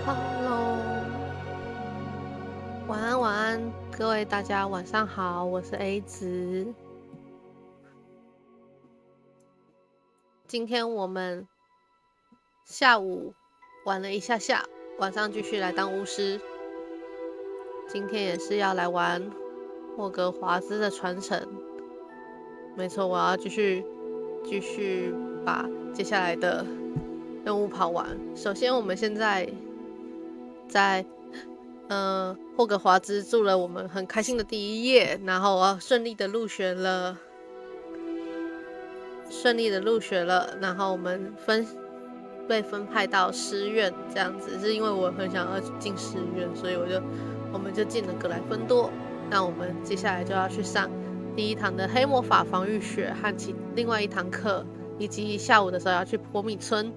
Hello，晚安晚安，各位大家晚上好，我是 A 子。今天我们下午玩了一下下，晚上继续来当巫师。今天也是要来玩霍格华兹的传承。没错，我要继续把接下来的任务跑完。首先，我们现在在霍格华兹住了我们很开心的第一夜，然后顺利的入学了，然后我们被分派到师院这样子，是因为我很想要进师院，所以我们就进了格莱芬多。那我们接下来就要去上第一堂的黑魔法防御学和另外一堂课，以及下午的时候要去波米村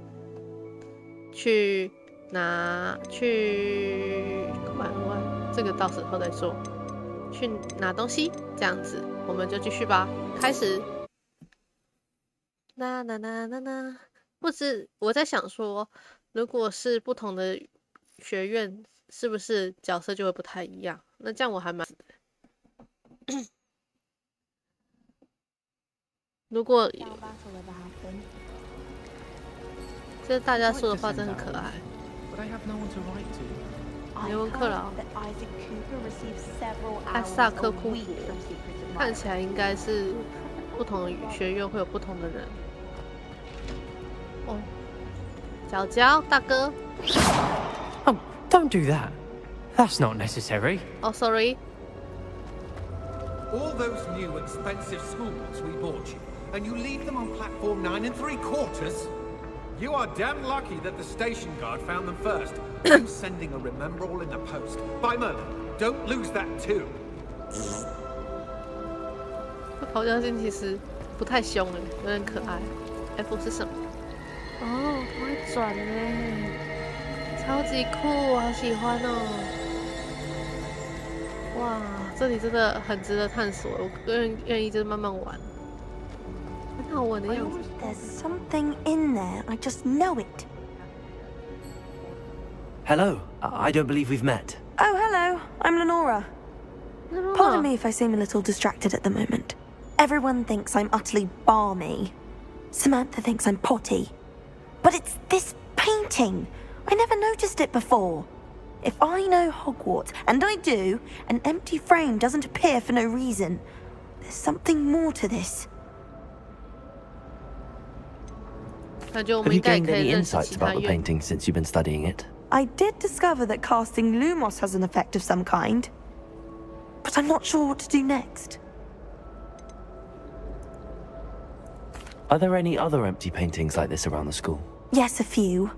玩，这个到时候再说。去拿东西，这样子，我们就继续吧。开始。不知我在想说，如果是不同的学院，是不是角色就会不太一样？那这样我还蛮……如果这大家说的话真的很可爱。雷文克劳、艾萨克库珀，看起来应该是不同的学院会有不同的人。哦，角角大哥。Oh, don't do that. That's not necessary. Oh, sorry. All those new expensive school books we bought you, and you leave them on platform 9 3/4? You are damn lucky that the station guard found them first. I'm sending a rememberall in the post. By Merlin, don't lose that too. 这咆哮性其实不太凶哎，有点可爱。F 是什么？哦，它会转哎，超级酷，好喜欢哦！哇，这里真的很值得探索，我愿意就是慢慢玩。很好玩的样子。There's something in there. I just know it. Hello. I don't believe we've met. Oh, hello. I'm Lenora. Pardon me if I seem a little distracted at the moment. Everyone thinks I'm utterly balmy. Samantha thinks I'm potty. But it's this painting. I never noticed it before. If I know Hogwarts, and I do, an empty frame doesn't appear for no reason. There's something more to this. Have you gained any insights about the painting since you've been studying it? I did discover that casting Lumos has an effect of some kind. But I'm not sure what to do next. Are there any other empty paintings like this around the school? Yes, a few.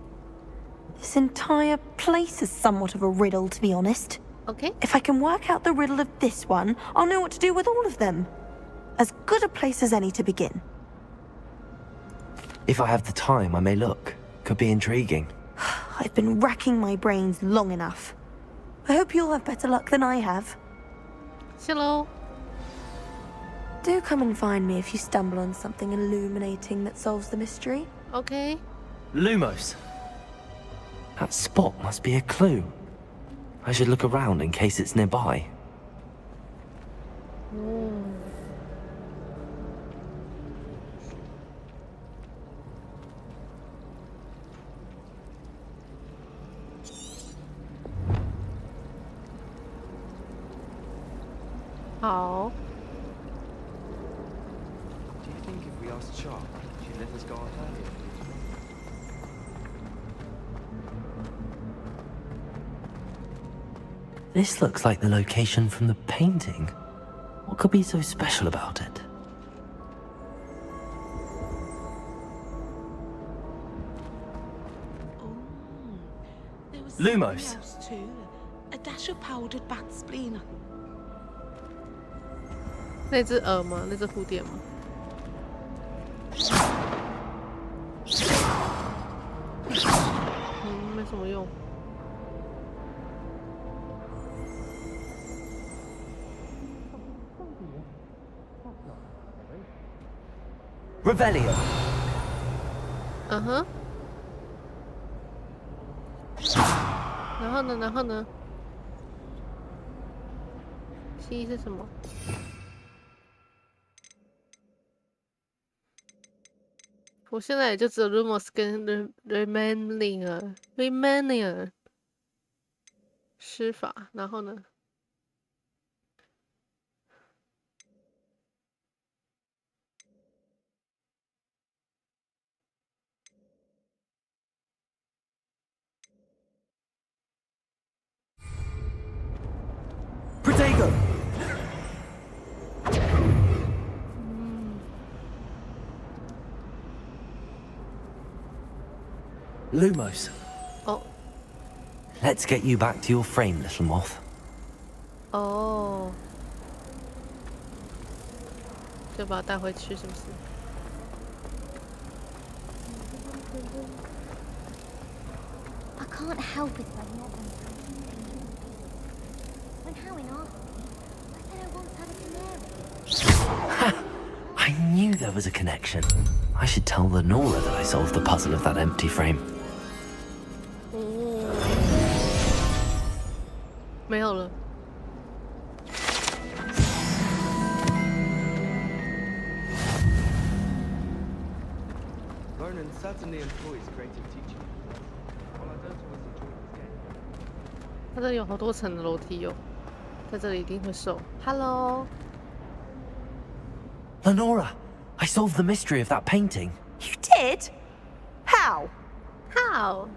This entire place is somewhat of a riddle, to be honest. Okay. If I can work out the riddle of this one, I'll know what to do with all of them. As good a place as any to begin. If I have the time, I may look. Could be intriguing. I've been racking my brains long enough. I hope you'll have better luck than I have. Hello. Do come and find me if you stumble on something illuminating that solves the mystery. Okay. Lumos. That spot must be a clue. I should look around in case it's nearby. Mm. Oh. Do you think if we asked Sharp, she'd let us go out earlier? This looks like the location from the painting. What could be so special about it? Lumos. A dash of powdered bat spleen. 那只蛾吗？那只蝴蝶吗？没什么用。Revelio. 嗯哼。然后呢？然后呢？C 是什么？我现在也就只有 rumors 跟 remaining 施法，然后呢？Lumos. Oh. Let's get you back to your frame, little moth. Oh. 就把它带回去，是不是？ I can't help it if I never. When Howin asked me, I said I once had a canary. I knew there was a connection. I should tell Lenora that I solved the puzzle of that empty frame. 没有了。 Ronan certainly employs creative teaching. While I don't always enjoy his game. 它这里有好多层的楼梯哦，在这里一定会瘦。Hello， Lenora, I solved the mystery of that painting. You did? How? How？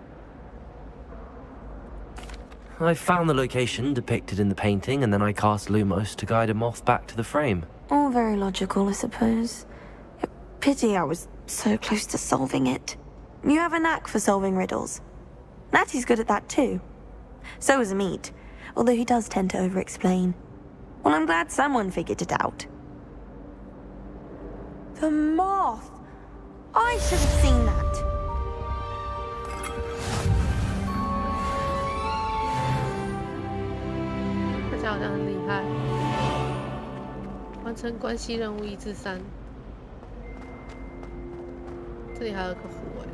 I found the location depicted in the painting, and then I cast Lumos to guide a moth back to the frame. All very logical, I suppose. Pity I was so close to solving it. You have a knack for solving riddles. Natty's good at that too. So is Amit, although he does tend to over-explain. Well, I'm glad someone figured it out. The moth! I should have seen that. 大家好像很厉害，完成关系任务1至3。这里还有个火哎，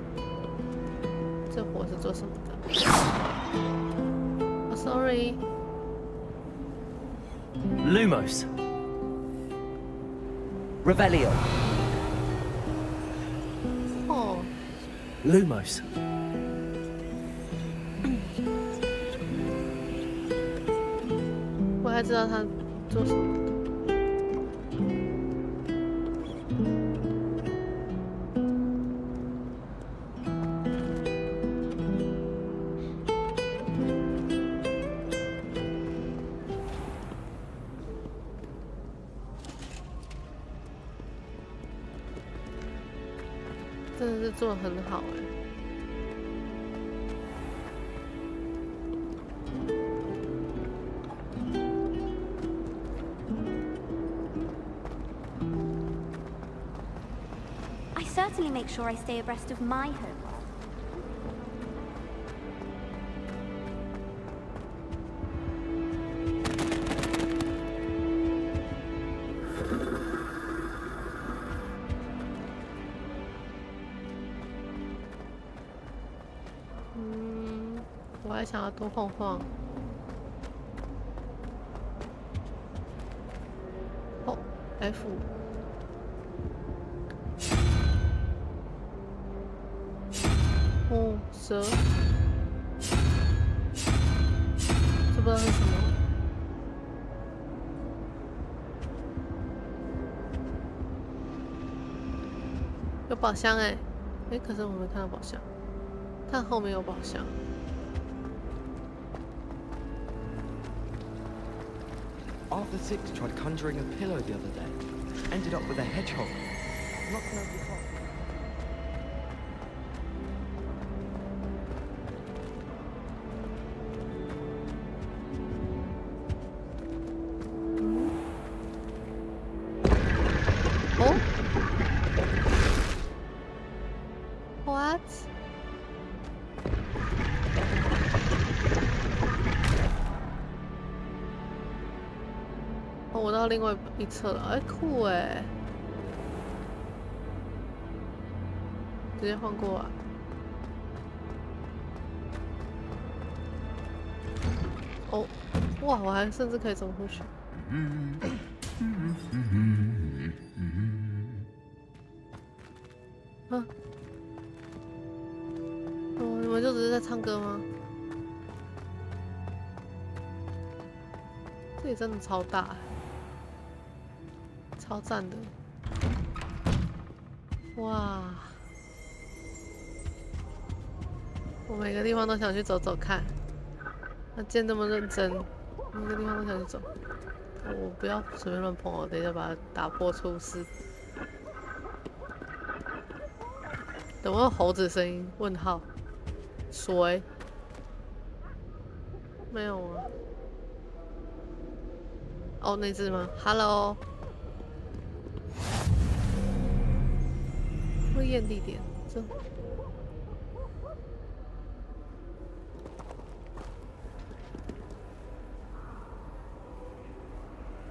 这火是做什么的？哦 ，sorry。 Lumos. Revelio. 哦， Lumos. 我还知道他做什么。 真的是做得很好哎。I certainly make sure I stay abreast of my homework.嗯，我还想要多晃晃。哦 ，F。 哦，蛇，这不知道是什么。有宝箱哎，哎，可是我没看到宝箱，看后面有宝箱。 Arthur Six tried conjuring a pillow the other day. Ended up with a hedgehog. Not gonna be hot. What？ 哦，我到另外一侧了，哎，酷哎！直接换过来。哦，哇，我还甚至可以走过去。啊！哦，你们就只是在唱歌吗？这里真的超大，超赞的！哇！我每个地方都想去走走看。那既然这么认真，每个地方都想去走。我不要随便乱碰哦，等一下把它打破出事。等我有猴子声音？问号？谁？没有啊。哦，那只吗 ？Hello。会验地点，这。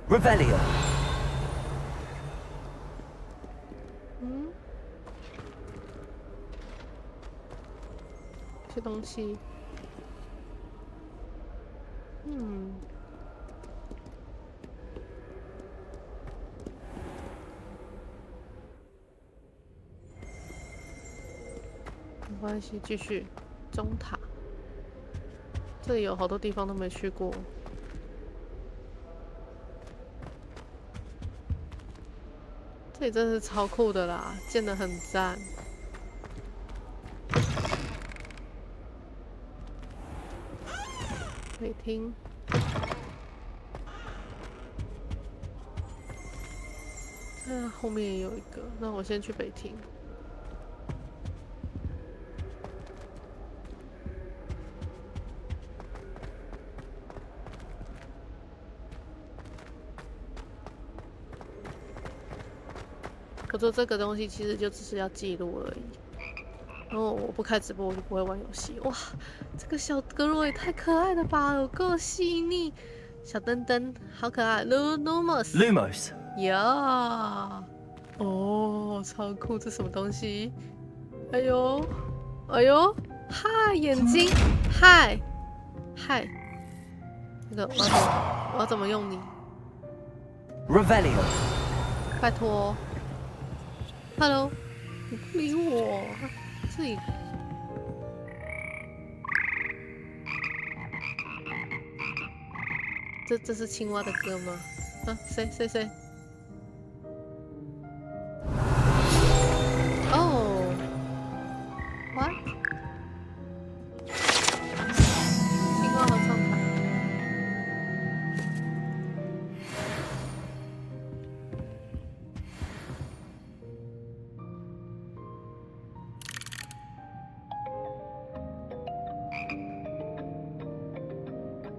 Revelio。嗯。这东西。嗯。没关系，继续。中塔。这里有好多地方都没去过。这里真的是超酷的啦，建得很赞。可以听。后面也有一个，那我先去北厅。我做这个东西其实就只是要记录而已。然后我不开直播，我就不会玩游戏。哇，这个小格罗也太可爱了吧，有够细腻。小灯灯好可爱 ，Lumos。呀，哦，超酷，这什么东西？哎呦，哎呦，嗨，眼睛，嗨，嗨，那个我要怎么用你 ？Revelio。拜托。Hello， 你不理我，这里。这是青蛙的歌吗？啊，谁？哦 ，What？ 青蛙合唱团。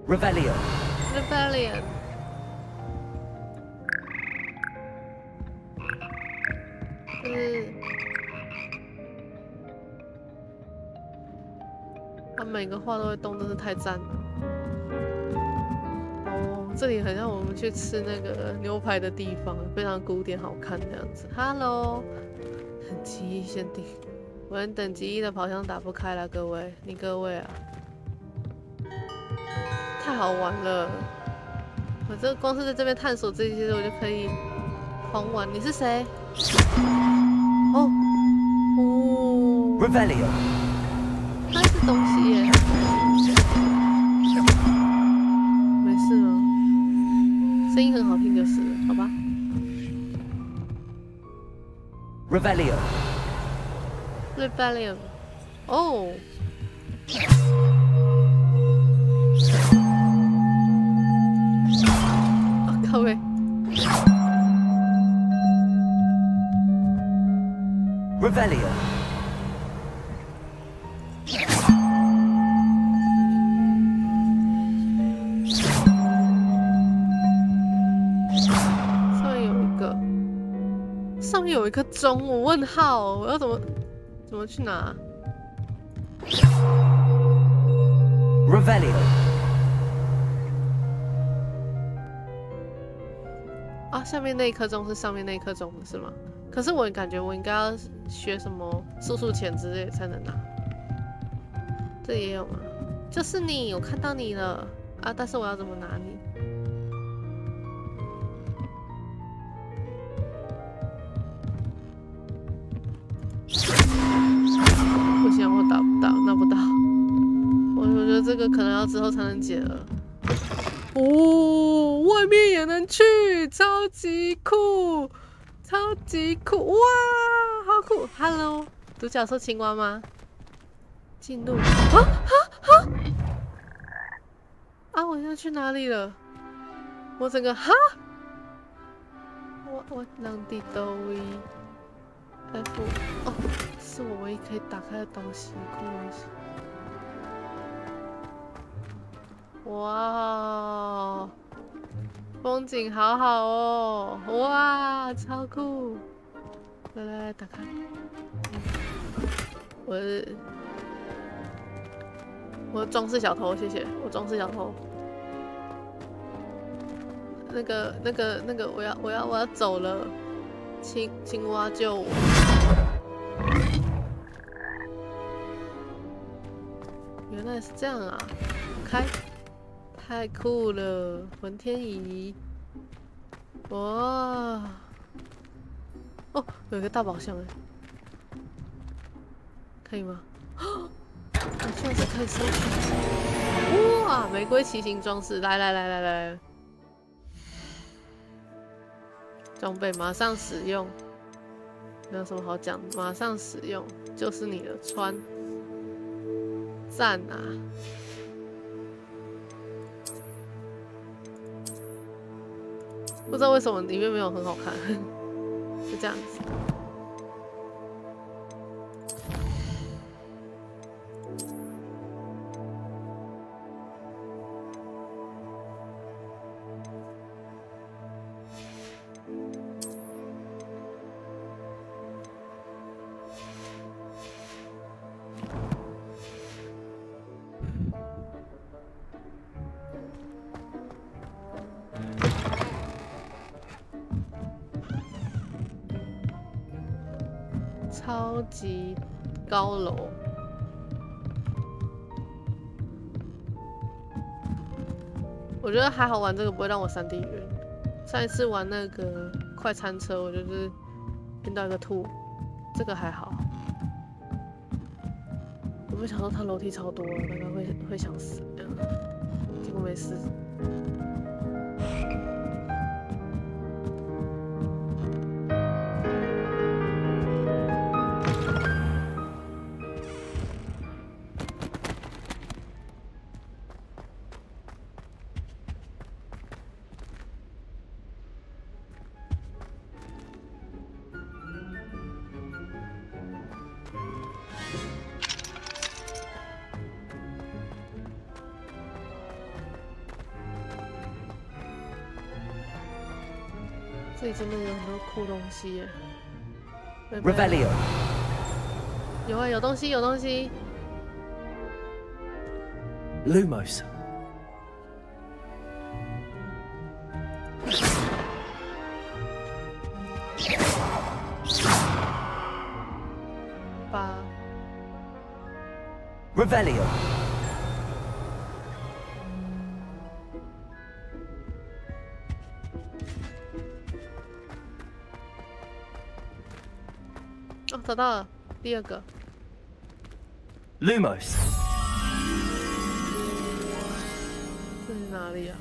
Rebellion。就是他每个画都会动，真是太赞了。哦，这里很像我们去吃那个牛排的地方，非常古典好看这样子。Hello， 等级1限定，我连等级1的跑箱打不开了，各位，各位啊，太好玩了！我这光是在这边探索这些，我就可以狂玩。你是谁？哦 Revelio。它是东西耶，没事吗？声音很好听就是了，好吧 Revelio。哦。靠北。Revelio。上面有一个钟，我问号，我要怎么去拿 ？Revelio。啊，下面那一颗钟是上面那一颗钟是吗？可是我感觉我应该要学什么数钱之类才能拿。这也有吗？就是你，我看到你了。啊，但是我要怎么拿你？不行，我打不到，拿不到。我觉得这个可能要之后才能解了。哦，外面也能去，超级酷，超级酷！哇，好酷 ！Hello， 独角兽青蛙吗？进入啊！我要去哪里了？我整个哈！我让地都位 F 哦，是我唯一可以打开的东西，酷东西。哇，风景好好哦！哇，超酷！来，打开。我装饰小偷，谢谢。我装饰小偷。那个，我要走了。青蛙救我！原来是这样啊！开。太酷了，浑天仪！哇！哦，有一个大宝箱哎，可以吗？我居然是可以收取！哇，玫瑰骑行装饰，来！装备马上使用，没有什么好讲，马上使用就是你的穿，赞啊！不知道为什么里面没有很好看，就这样子。超级高楼，我觉得还好玩，这个不会让我3D 晕。上一次玩那个快餐车，我就是晕到一个吐，这个还好。我没想到它楼梯超多，大概会想死这样，结果没事。这里真的有很多酷东西耶 Revelio 有啊，有东西，有东西。Lumos 8 Revelio 哦，找到了第2个。Lumos 这是哪里啊？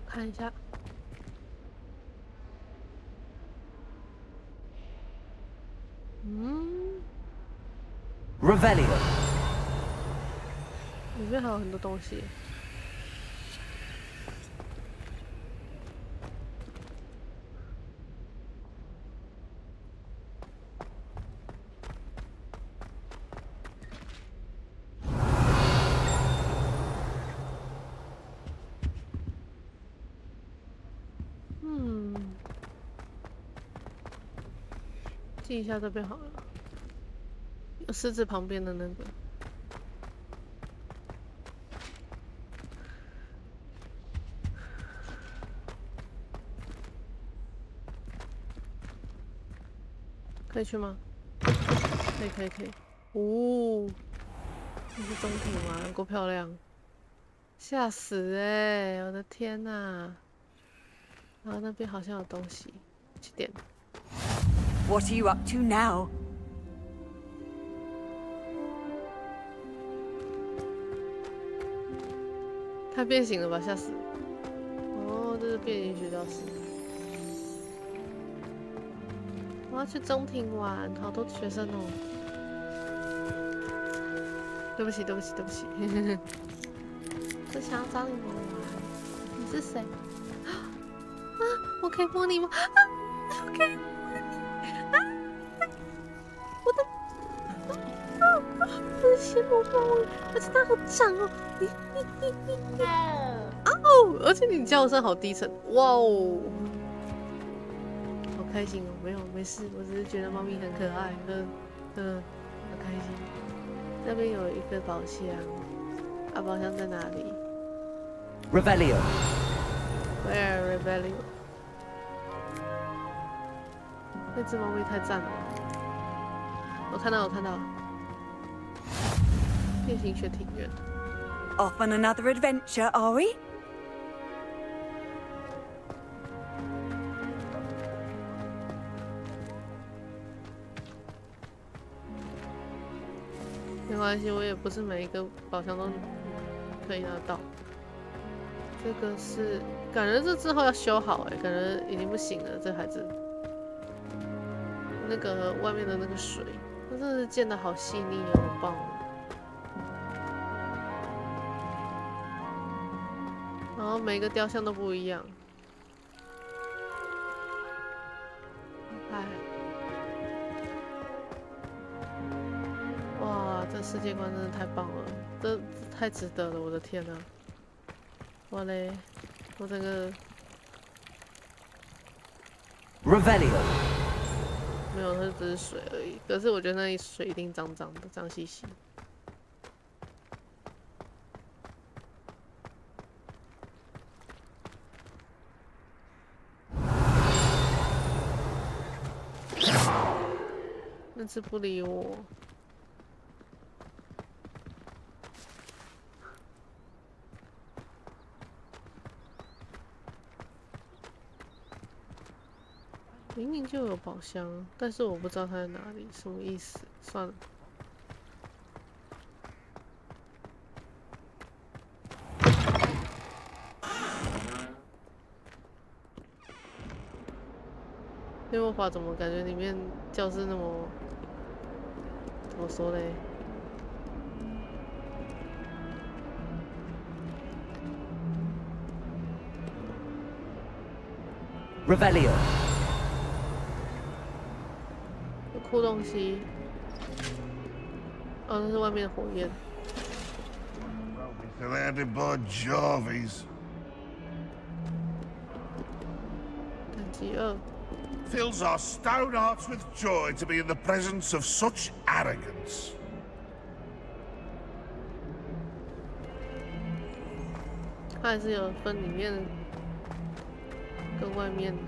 看一下。Revelio 里面还有很多东西。记一下这边好了，有狮子旁边的那个。可以去吗？可以。哦，这是中庭吗？够漂亮，吓死我的天哪！然后那边好像有东西，去点。What are you up to now? 太变形了吧，吓死！哦，这是变形学教室。我要去中庭玩，好多学生哦。对不起，我想要找你们玩。你是谁？啊，我可以摸你吗？我可以摸你我的血毛毛，而且它好长哦。哦，而且你叫声好低沉，哇哦！好开心哦，没事，我只是觉得猫咪很可爱，好开心。那边有一个宝箱，宝箱在哪里 Revelio.？Where Revelio？ 那只猫咪太赞了，我看到，变形学庭院。Off on another adventure, are we? 没关系，我也不是每一个宝箱都可以拿到。这个是感觉这之后要修好感觉已经不行了。这孩子，那个外面的那个水，它真的是建的好细腻哦，好棒哦。然后每个雕像都不一样。哇，这世界观真的太棒了，这太值得了！我的天哪！哇嘞，我整个 Revelio. 没有，它只是水而已。可是我觉得那里水一定脏脏的，脏兮兮。那只不理我。明明就有宝箱，但是我不知道它在哪里，什么意思？算了。黑魔法怎么感觉里面教室那么怎么说嘞？ Revelio. 有酷东西。哦，那是外面的火焰。等级2。 Fills our stout hearts with joy to be in the presence of such arrogance. 它还是有分里面跟外面的。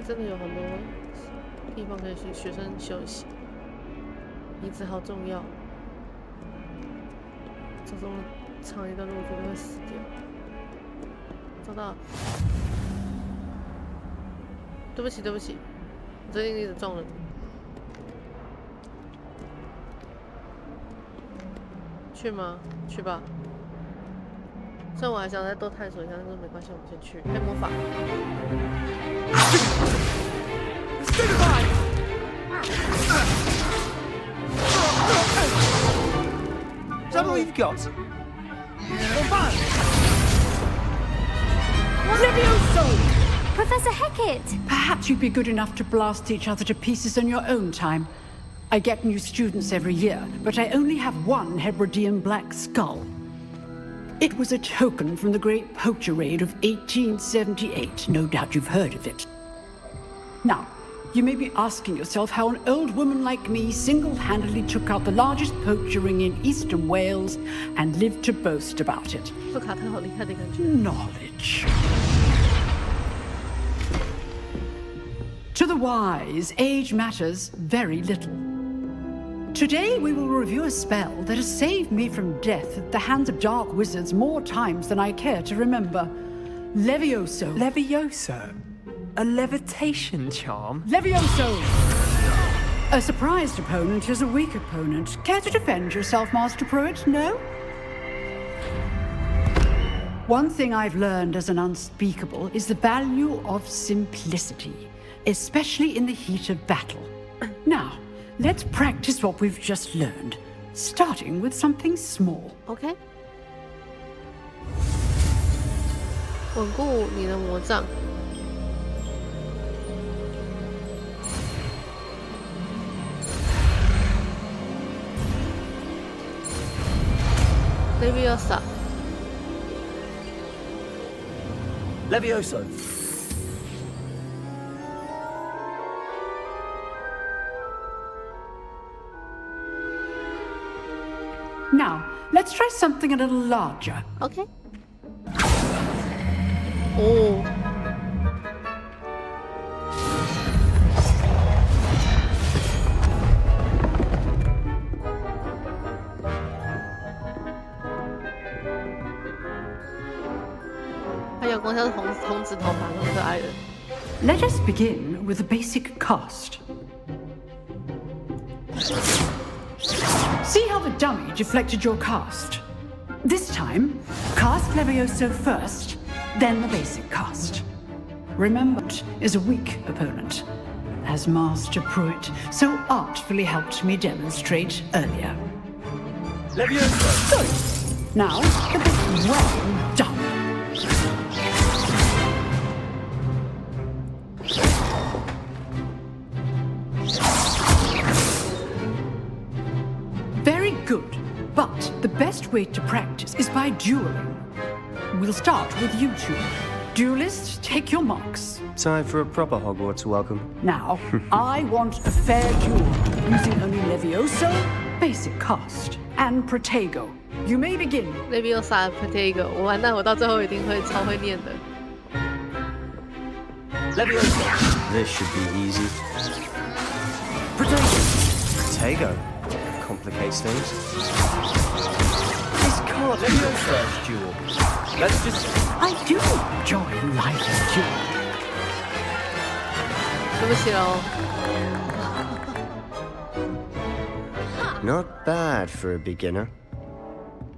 真的有很多地方可以去学生休息。椅子好重要，走这么长一段路绝对会死掉。找到了，对不起，对不起，我最近一直撞人。去吗？去吧。虽然我还想再多探索一下，但是没关系，我们先去。黑魔法。Is that all you've got? Professor Hecat! Perhaps you'd be good enough to blast each other to pieces on your own time. I get new students every year, but I only have one Hebridean black skull. It was a token from the Great Poacher Raid of 1878. No doubt you've heard of it. Now, you may be asking yourself how an old woman like me single-handedly took out the largest poacher ring in eastern Wales and lived to boast about it. Knowledge. To the wise, age matters very little. Today we will review a spell that has saved me from death at the hands of dark wizards more times than I care to remember. Levioso. Levioso? A levitation charm? Levioso! A surprised opponent is a weak opponent. Care to defend yourself, Master Pruitt? No? One thing I've learned as an unspeakable is the value of simplicity, especially in the heat of battle. Now, let's practice what we've just learned, starting with something small. Okay. 稳固你的魔杖。Leviosa. Levioso. Now, let's try something a little larger. Okay. Oh. Let us begin with the basic cast. See how the dummy deflected your cast? This time, cast Levioso first, then the basic cast. Remember, it is a weak opponent, as Master Pruitt so artfully helped me demonstrate earlier. Levioso! Good. Now, the bit well done. Very good, but the best way to practice is by dueling. We'll start with you two. Duelists, take your marks. Time for a proper Hogwarts welcome. Now, I want a fair duel, using only Levioso, basic cast, and Protego. You may begin. Leviosa Protego， 我完蛋，我到最后一定会超会念的。Leviosa. This should be easy. Protego. Complicates things. This can't be your first duel. Let's just... I do enjoy life and duel. 对不起喽。Not bad for a beginner.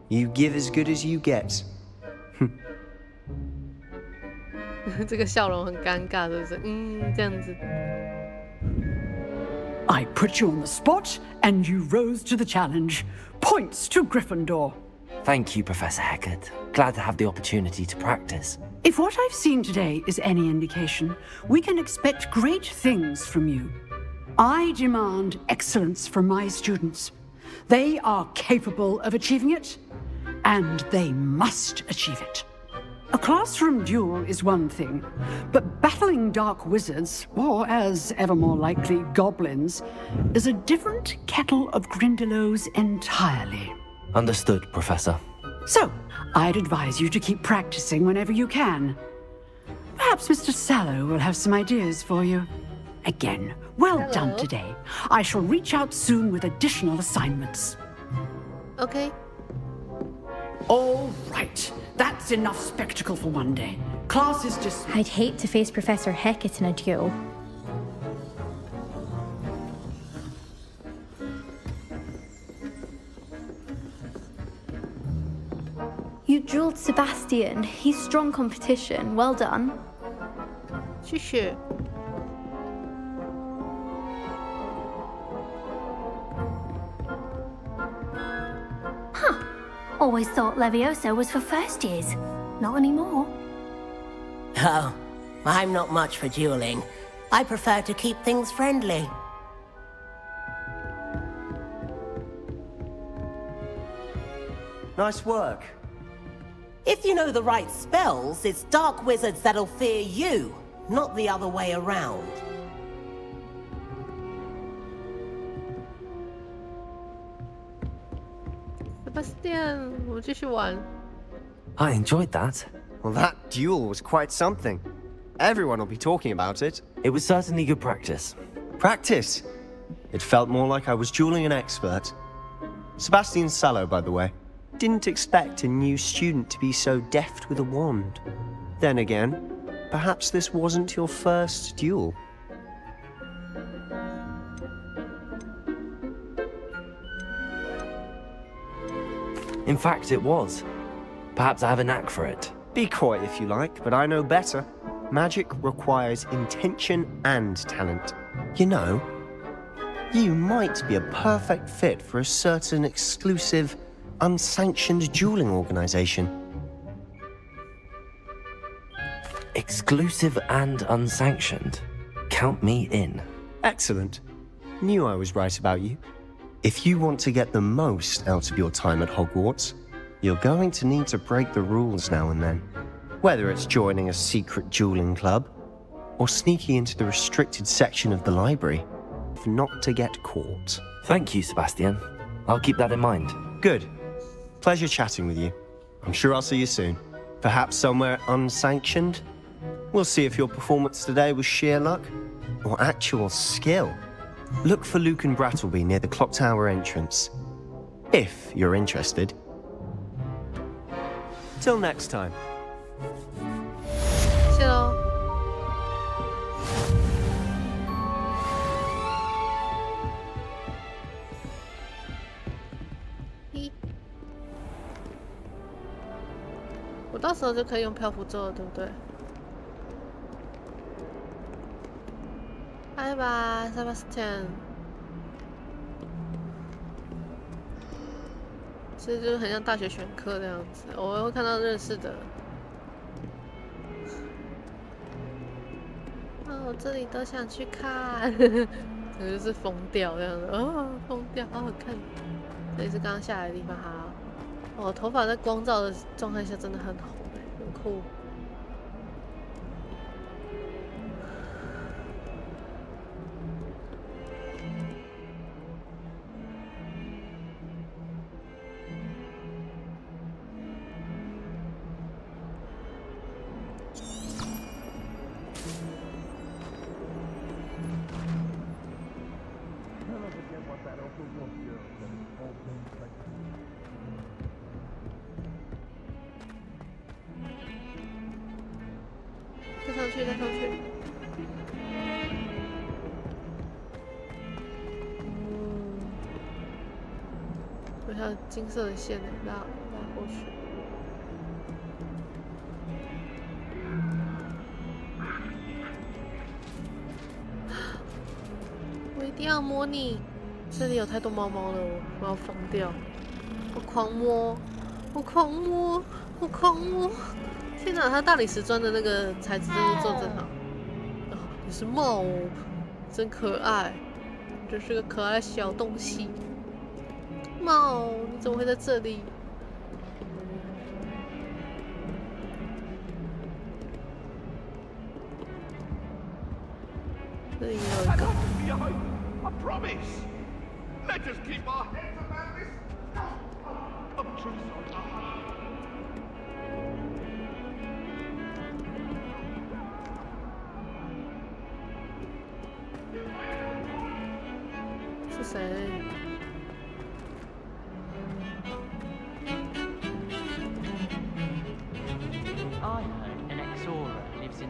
You give as good as you get. 这个笑容很尴尬，是不是？这样子。I put you on the spot, and you rose to the challenge. Points to Gryffindor. Thank you, Professor Hecat. Glad to have the opportunity to practice. If what I've seen today is any indication, we can expect great things from you. I demand excellence from my students. They are capable of achieving it, and they must achieve it. A classroom duel is one thing, but battling dark wizards, or as ever more likely, goblins, is a different kettle of Grindylows entirely. Understood, Professor. So, I'd advise you to keep practicing whenever you can. Perhaps Mr. Sallow will have some ideas for you. Again, well done today. I shall reach out soon with additional assignments. Okay. All right. That's enough spectacle for one day. Class is dismissed. I'd hate to face Professor Hecat in a duel. You dueled Sebastian. He's strong competition. Well done. 谢谢。Always thought Levioso was for first years. Not anymore. Oh, I'm not much for dueling. I prefer to keep things friendly. Nice work. If you know the right spells, it's dark wizards that'll fear you, not the other way around. Sebastian，我们继续玩。I enjoyed that. Well, that duel was quite something. Everyone will be talking about it. It was certainly good practice. Practice? It felt more like I was dueling an expert. Sebastian Sallow, by the way. Didn't expect a new student to be so deft with a wand. Then again, perhaps this wasn't your first duel. In fact, it was. Perhaps I have a knack for it. Be coy if you like, but I know better. Magic requires intention and talent. You know, you might be a perfect fit for a certain exclusive, unsanctioned dueling organization. Exclusive and unsanctioned. Count me in. Excellent. Knew I was right about you. If you want to get the most out of your time at Hogwarts, you're going to need to break the rules now and then. Whether it's joining a secret dueling club, or sneaking into the restricted section of the library, not to get caught. Thank you, Sebastian. I'll keep that in mind. Good. Pleasure chatting with you. I'm sure I'll see you soon. Perhaps somewhere unsanctioned? We'll see if your performance today was sheer luck, or actual skill. Look for Luke and Brattleby near the clock tower entrance. If you're interested. Till next time. 谢喽。我到时候就可以用漂浮咒了，对不对？拜拜 ，Sebastian。其实就是很像大学选课那样子，偶尔会看到认识的。啊，我这里都想去看，这就是疯掉这样子，哦，疯掉，好好看。这里是刚刚下来的地方，好。哦，头发在光照的状态下真的很红很酷。再上去，再上去。有条金色的线拉过去。我一定要摸你！这里有太多猫猫了，我要疯掉！我狂摸，我狂摸，我狂摸！天哪，它大理石砖的那个材质真是做真好。哦，你是猫哦，真可爱，你真是个可爱的小东西。猫，你怎么会在这里？这里也有一个。I promise. Let us keep our heads about this. I'm truly sorry.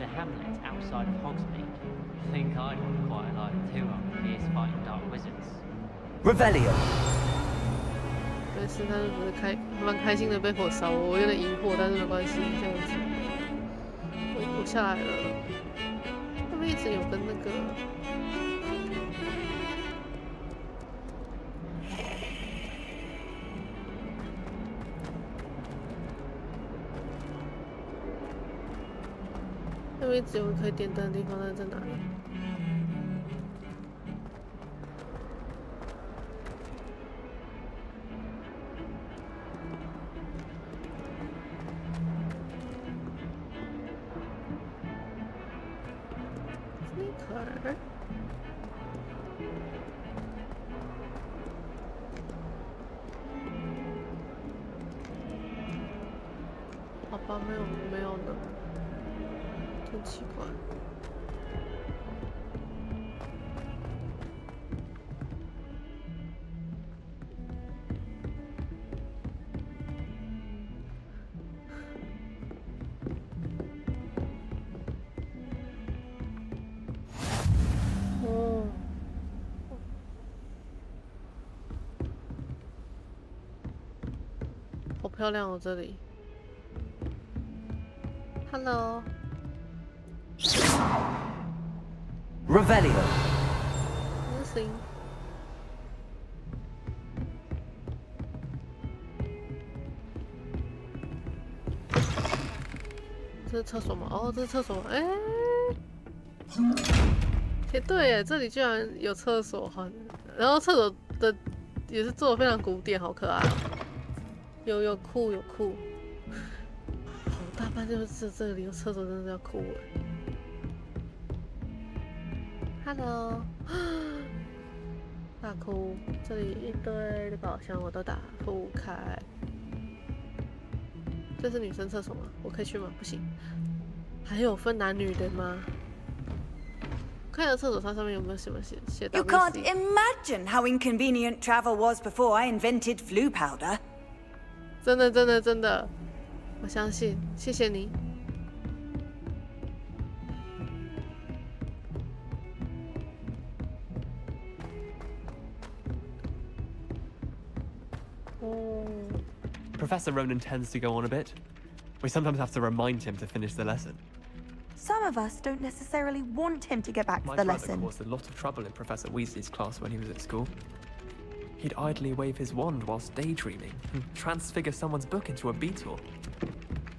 in a hamlet outside of Hogsmeade. I think I'd quite like too after years fighting dark wizards. Revelio. 没事，他就只是蛮开心的被火烧，我有点疑惑，但是没关系，这样子。我下来了，他们一直有跟那个。那边只有可以点灯的地方，那在哪里？好吧，没有呢，真奇怪。哦，好漂亮哦，这里。Hello. Revelio. Nothing. 这是厕所吗？哦，这是厕所。哎，也对耶，这里居然有厕所，好，然后厕所的也是做的非常古典，好可爱哦。有酷。大半就是这里有厕所，真的要哭了。Hello， 大哭，这里一堆的宝箱我都打不开。这是女生厕所吗？我可以去吗？不行。还有分男女的吗？看下厕所上面有没有什么写到。 You can't imagine how inconvenient travel was before I invented flu powder. 真的。我相信，谢谢你。哦。Professor Ronan tends to go on a bit. We sometimes have to remind him to finish the lesson. Some of us don't necessarily want him to get back to the lesson. My brother caused a lot of trouble in Professor Weasley's class when he was at school. He'd idly wave his wand whilst daydreaming and transfigure someone's book into a beetle.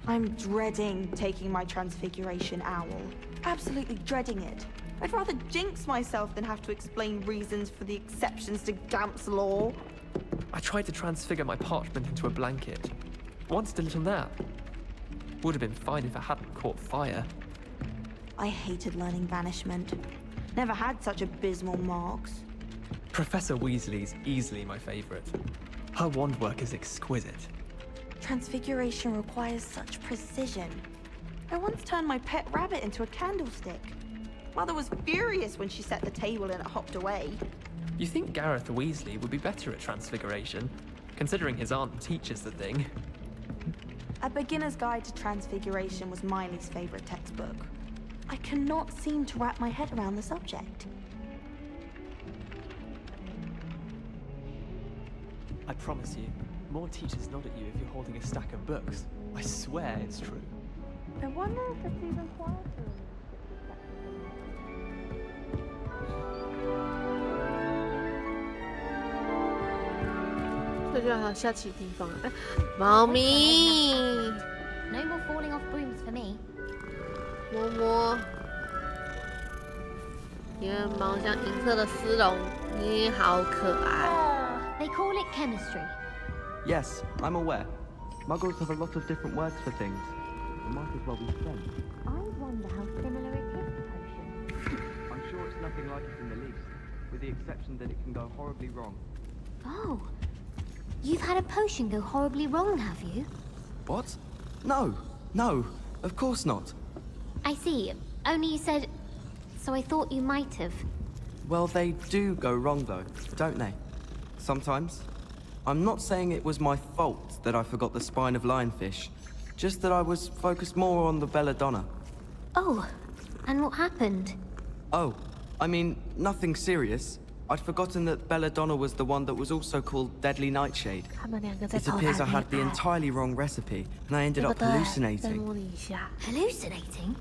I'm dreading taking my transfiguration owl. Absolutely dreading it. I'd rather jinx myself than have to explain reasons for the exceptions to Gamp's law. I tried to transfigure my parchment into a blanket. Wanted a little nap. Would have been fine if it hadn't caught fire. I hated learning banishment. Never had such abysmal marks. Professor Weasley's easily my favourite. Her wand work is exquisite. Transfiguration requires such precision. I once turned my pet rabbit into a candlestick. Mother was furious when she set the table and it hopped away. You think Gareth Weasley would be better at transfiguration, considering his aunt teaches the thing? A Beginner's Guide to Transfiguration was Miley's favourite textbook. I cannot seem to wrap my head around the subject. I promise you, more teachers nod at you if you're holding a stack of books. I swear it's true. I wonder if it's even quieter. 这就要下棋地方了。猫咪。No more falling off brooms for me. 摸摸。眼毛像银色的丝绒，你好可爱。They call it chemistry. Yes, I'm aware. Muggles have a lot of different words for things. It might as well be friends. I wonder how similar it is to potions. I'm sure it's nothing like it in the least, with the exception that it can go horribly wrong. Oh. You've had a potion go horribly wrong, have you? What? No, of course not. I see. Only you said... So I thought you might have. Well, they do go wrong though, don't they? Sometimes. I'm not saying it was my fault that I forgot the spine of lionfish, just that I was focused more on the belladonna. Oh, and what happened? Oh, I mean, nothing serious. I'd forgotten that Belladonna was the one that was also called Deadly Nightshade. It appears I had the entirely wrong recipe, and I ended up hallucinating. Hallucinating?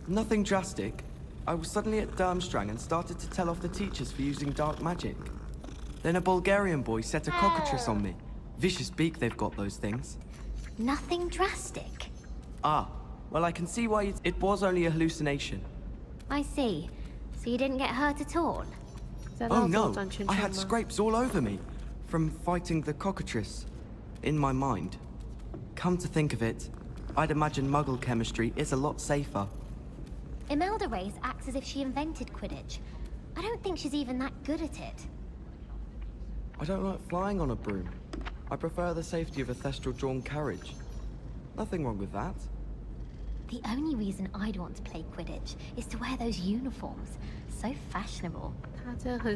Nothing drastic. I was suddenly at Durmstrang and started to tell off the teachers for using dark magic. Then a Bulgarian boy set a cockatrice on me. Vicious beak they've got, those things. Nothing drastic? Ah, well I can see why it was only a hallucination. I see. So you didn't get hurt at all? Oh no, I had scrapes all over me from fighting the cockatrice in my mind. Come to think of it, I'd imagine Muggle chemistry is a lot safer. Imelda Reyes acts as if she invented Quidditch. I don't think she's even that good at it. I don't like flying on a broom. I prefer the safety of a thestral-drawn carriage. Nothing wrong with that. The only reason I'd want to play Quidditch is to wear those uniforms. So fashionable.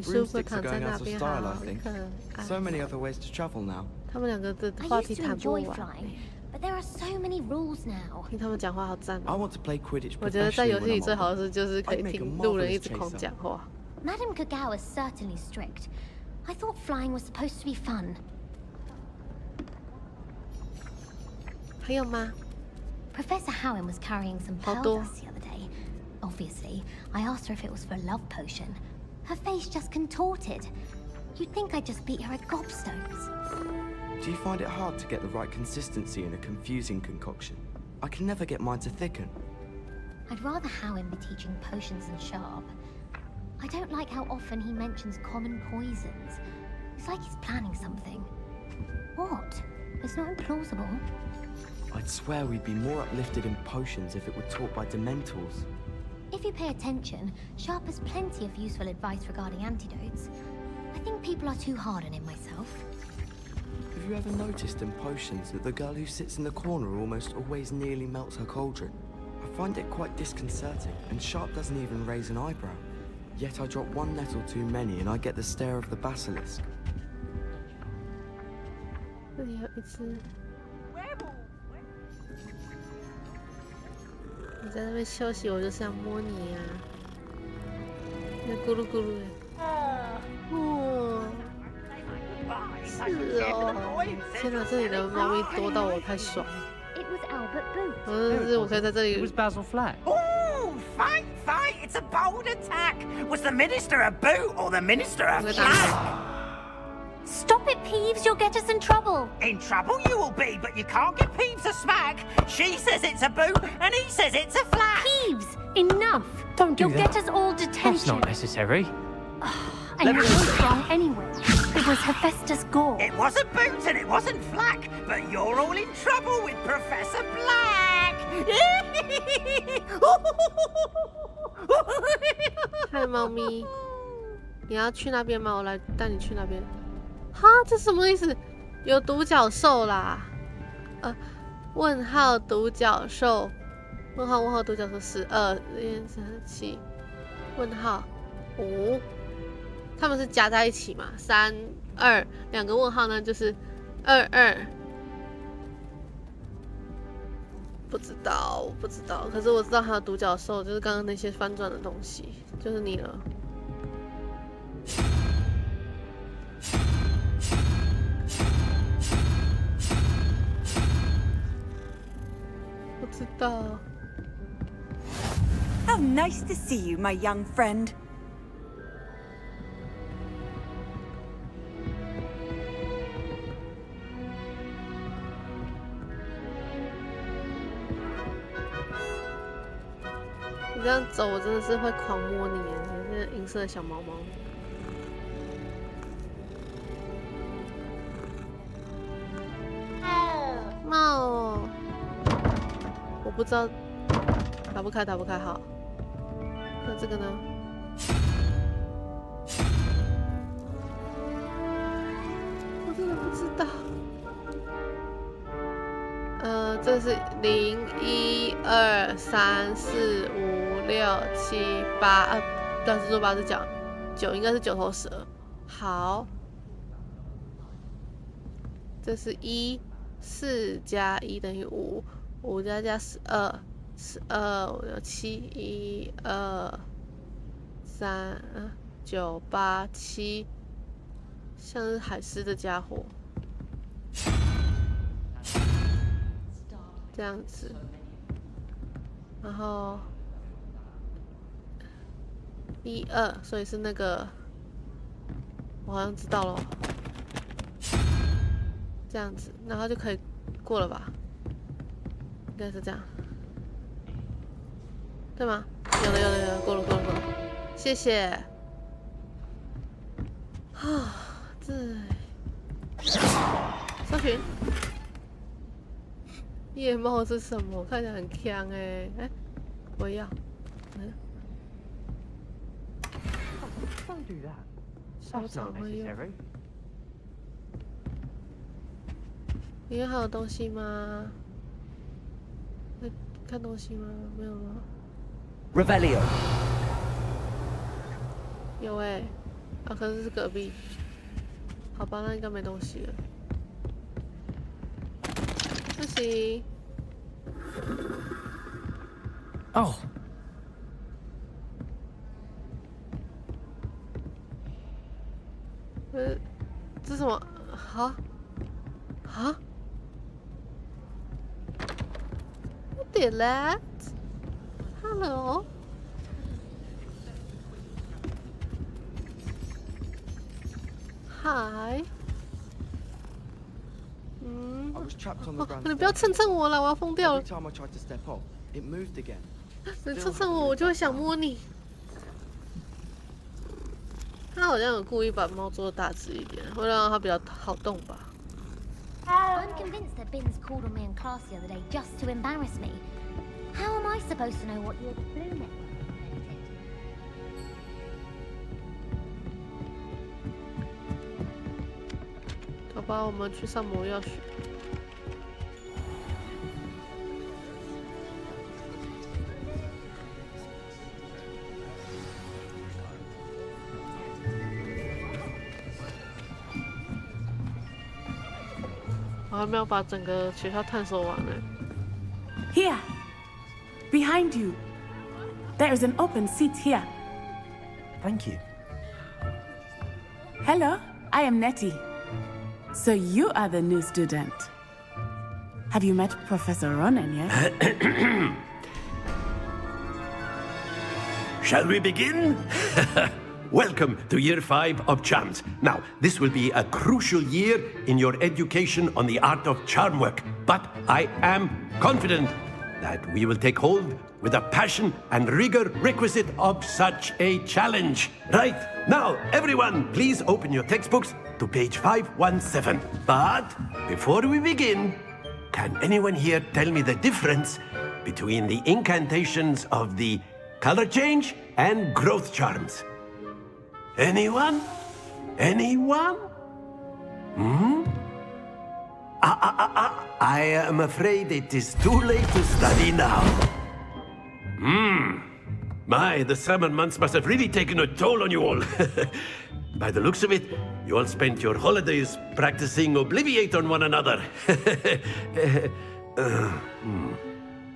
Broomsticks are going out of style, I think. So many other ways to travel now. I used to enjoy flying, but there are so many rules now. I want to play Quidditch 我觉得在游戏里 professionally 最 when 好 I'm 的是就是可以 I'd make a 听路人一 marvelous 直狂 chaser. 讲话。 Madame Kagao is certainly strict. I thought flying was supposed to be fun. 还有吗？ Professor Howin was carrying some pearl dust the other day. Obviously, I asked her if it was for a love potion. Her face just contorted. You'd think I'd just beat her at gobstones. Do you find it hard to get the right consistency in a confusing concoction? I can never get mine to thicken. I'd rather Howin be teaching potions than Sharp. I don't like how often he mentions common poisons. It's like he's planning something. What? It's not implausible. I'd swear we'd be more uplifted in potions if it were taught by Dementors. If you pay attention, Sharp has plenty of useful advice regarding antidotes. I think people are too hard on him myself. Have you ever noticed in potions that the girl who sits in the corner almost always nearly melts her cauldron? I find it quite disconcerting, and Sharp doesn't even raise an eyebrow. Yet I drop one nettle too many and I get the stare of the basilisk. 这里有一只。你在那边休息，我就想摸你啊！那咕噜咕噜的。哦，是哦。天哪，这里的猫咪多到我太爽。我可以在这里。It was Basil Flack. Oh, fight, fight! It's a bold attack. Was the minister a boot or the minister a flag? Stop it, Peeves! You'll get us in trouble! In trouble you will be, but you can't give Peeves a smack. She says it's a boot, and he says it's a flag. Peeves! Enough! Don't do You'll that. get us all detention. That's not necessary. And you were wrong anyway. It was Hephaestus Gore. It wasn't boot and it wasn't flack, but you're all in trouble with Professor Black. 嗨，猫咪，你要去那边吗？我来带你去那边。哈，这什么意思？有独角兽啦！问号独角兽，问号独角兽12.37，问号5，他们是加在一起嘛？3、2，两个问号呢就是22。不知道，我不知道。可是我知道还有独角兽，就是刚刚那些翻转的东西，就是你了。不知道。How nice to see you, my young friend. “你这样走，我真的是会狂摸你耶！你是银色的小毛毛。猫哦，我不知道，打不开，打不开，好。那这个呢？我真的不知道。这是0、1、2、3、4、5、6、7、8，但是说8是讲9，应该是9头蛇。好，这是1，4加1等于5，5加12，我有7、1、2、3、9、8、7，像是海狮的家伙，这样子，然后1、2，所以是那个，我好像知道了，这样子，然后就可以过了吧？应该是这样。对吗？有了，过了，谢谢。啊，这搜寻夜猫是什么？看起来很强哎！我要。Don't do that. 手 That's 掌 not 会用。 necessary. 里面还有东西吗？在看东西吗？没有吗？ Revelio. 有可是是隔壁。好吧，那应该没东西了。不行。Oh. 这是什么？啊？Who did that? Hello. Hi. I was trapped on the ground. 你不要蹭我了，我要疯掉了。 Every time I tried to step off, it moved again. 你蹭我，我就会想摸你。他好像有故意把猫做大只一点，会让它比较好动吧。I'm convinced that Binns called on me in class the other day just to embarrass me. How am I supposed to know what year the Blue Network invented? 好吧，我们去上魔药学。我还没有把整个学校探索完呢。Here, behind you. There is an open seat here. Thank you. Hello, I am Nettie. So you are the new student. Have you met Professor Ronan yet? Shall we begin? Welcome to Year 5 of Charms. Now, this will be a crucial year in your education on the art of charm work, but I am confident that we will take hold with the passion and rigor requisite of such a challenge. Right, now, everyone, please open your textbooks to page 517. But before we begin, can anyone here tell me the difference between the incantations of the color change and growth charms? Anyone? Anyone? I am afraid it is too late to study now. My, the summer months must have really taken a toll on you all. By the looks of it, you all spent your holidays practicing Obliviate on one another.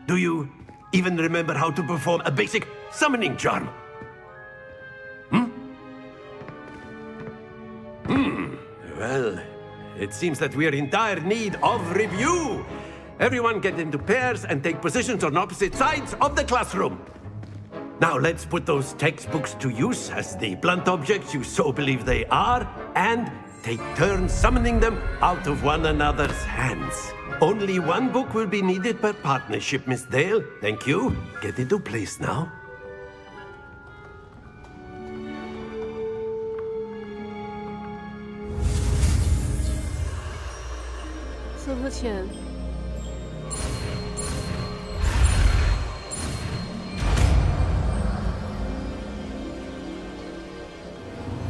Do you even remember how to perform a basic summoning charm? Well, it seems that we are in dire need of review. Everyone get into pairs and take positions on opposite sides of the classroom. Now let's put those textbooks to use as the blunt objects you so believe they are, and take turns summoning them out of one another's hands. Only one book will be needed per partnership, Miss Dale. Thank you. Get into place now. 是不是钱？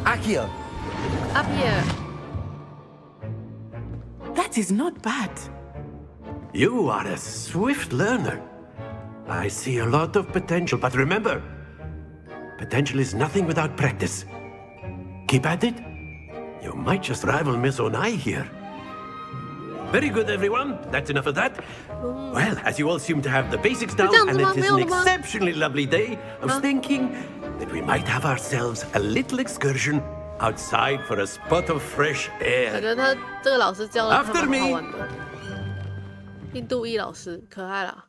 Accio. Up here. That is not bad. You are a swift learner. I see a lot of potential, but remember, potential is nothing without practice. Keep at it. You might just rival Miss Onai here. Very good, everyone. That's enough of that. Well, as you all seem to have the basics down, and it is an exceptionally lovely day, I was thinking that we might have ourselves a little excursion outside for a spot of fresh air. 感觉他这个老师教的他 After 蛮好 me. 玩的。印度裔老师可爱啦。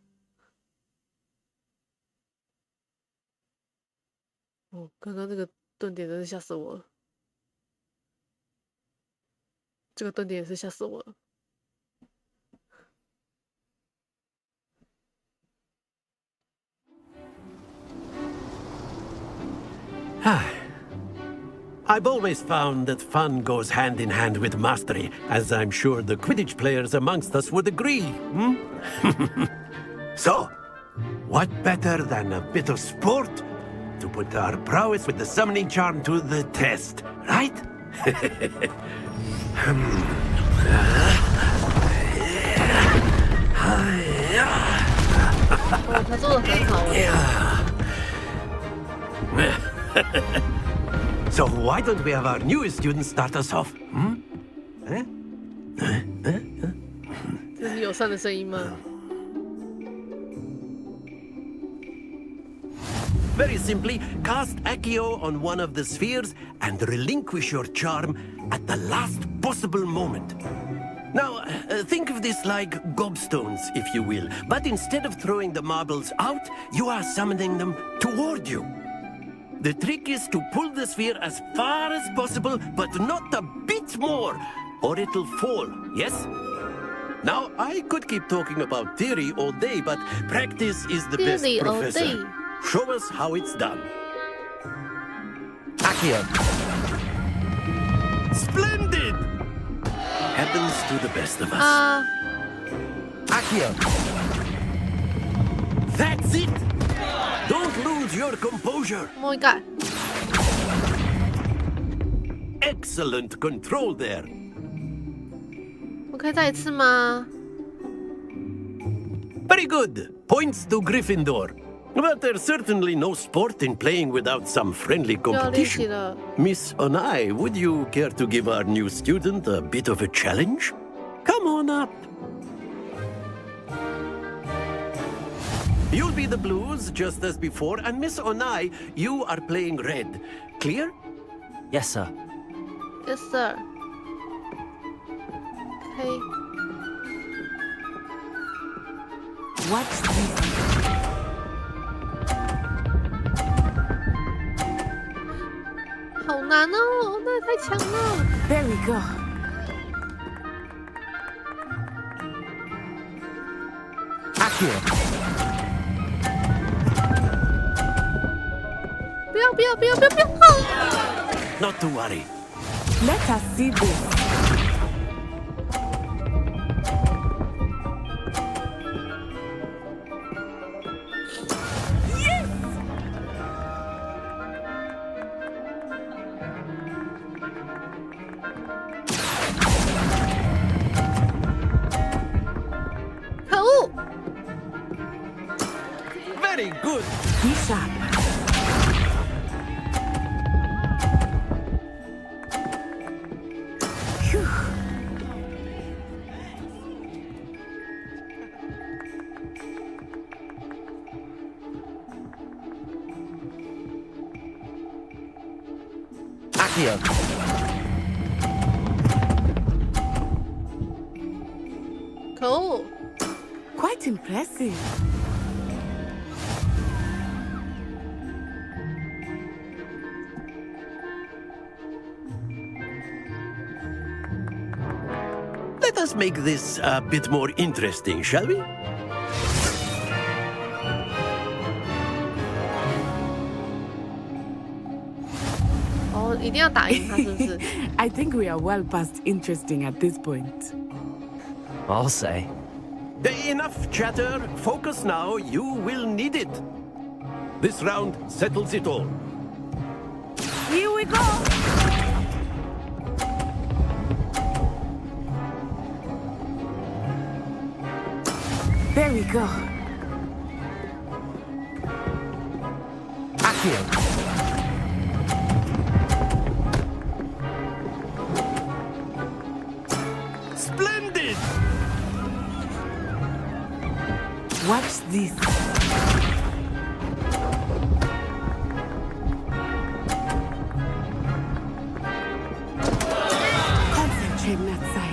哦，刚刚这个顿点真是吓死我了。这个顿点也是吓死我了。I've always found that fun goes hand in hand with mastery, as I'm sure the Quidditch players amongst us would agree. So, what better than a bit of sport to put our prowess with the summoning charm to the test, right? 哦，他做的很好哎。So why don't we have our newest student start us off? 这是友善的声音吗？ Very simply, cast Accio on one of the spheres and relinquish your charm at the last possible moment. Now, think of this like gobstones, if you will, but instead of throwing the marbles out, you are summoning them toward you. The trick is to pull the sphere as far as possible, but not a bit more, or it'll fall, yes? Now, I could keep talking about theory all day, but practice is the best professor. Show us how it's done. Accio. Splendid! Happens to the best of us. Accio. That's it! Don't lose your composure. Oh my god. Excellent control there. 我可以再一次吗？ Very good. Points to Gryffindor. But there's certainly no sport in playing without some friendly competition. Miss Onai, would you care to give our new student a bit of a challenge? Come on up. You'll be the blues just as before, and Miss Onai, you are playing red. Clear? Yes, sir. Yes, sir. Okay. What's this? 好难哦，那也太强了。 There we go. Accio. 不要不要不要不要不要！ Not to worry. Let us see this. Yes! 可恶！ Very good. Be sharp. Phew. Accio. Cool. Quite impressive. Let us make this a bit more interesting, shall we? 哦，一定要打赢他，是不是？ I think we are well past interesting at this point. I'll say. Enough chatter. Focus now. You will need it. This round settles it all. Here we go. There we go. Accio. Splendid! did! Watch this. Concentrate, Natsai.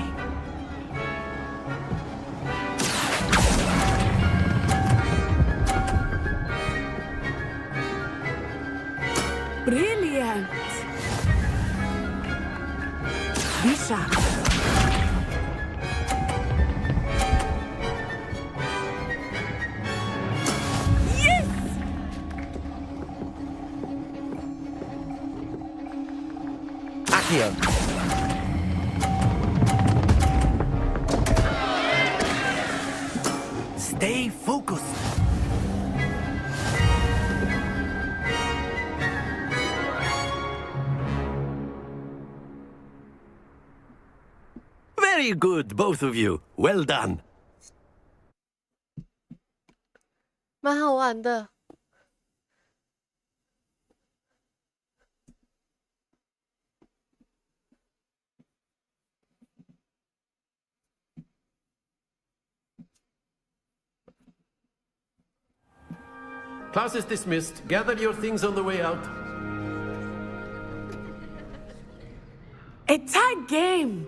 Brilliant. Be sharp. Yes! Accio. Stay focused. Very good, both of you. Well done. 蛮好玩的。Class is dismissed. Gather your things on the way out. A tie game.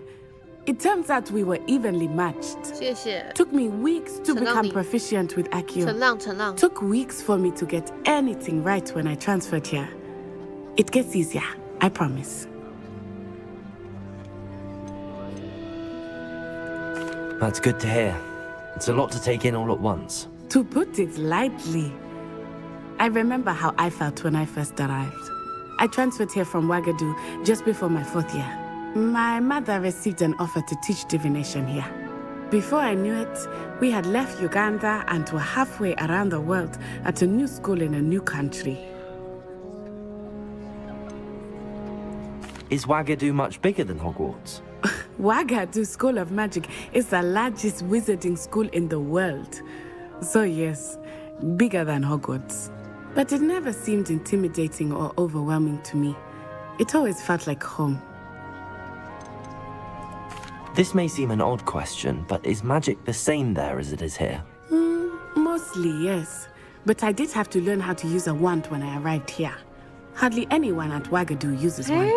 It turns out we were evenly matched. 谢谢。 Took me weeks to 承让 become 你。 proficient with Accio. 承让，承让。 Took weeks for me to get anything right when I transferred here. It gets easier, I promise. That's good to hear. It's a lot to take in all at once. To put it lightly, I remember how I felt when I first arrived. I transferred here from Ouagadougou just before my 4th year. My mother received an offer to teach divination here. Before I knew it, we had left Uganda and were halfway around the world at a new school in a new country. Is Ouagadougou much bigger than Hogwarts? Ouagadougou School of Magic is the largest wizarding school in the world. So yes, bigger than Hogwarts. But it never seemed intimidating or overwhelming to me. It always felt like home. This may seem an odd question, but is magic the same there as it is here? Mostly, yes. But I did have to learn how to use a wand when I arrived here. Hardly anyone at Ouagadougou uses one.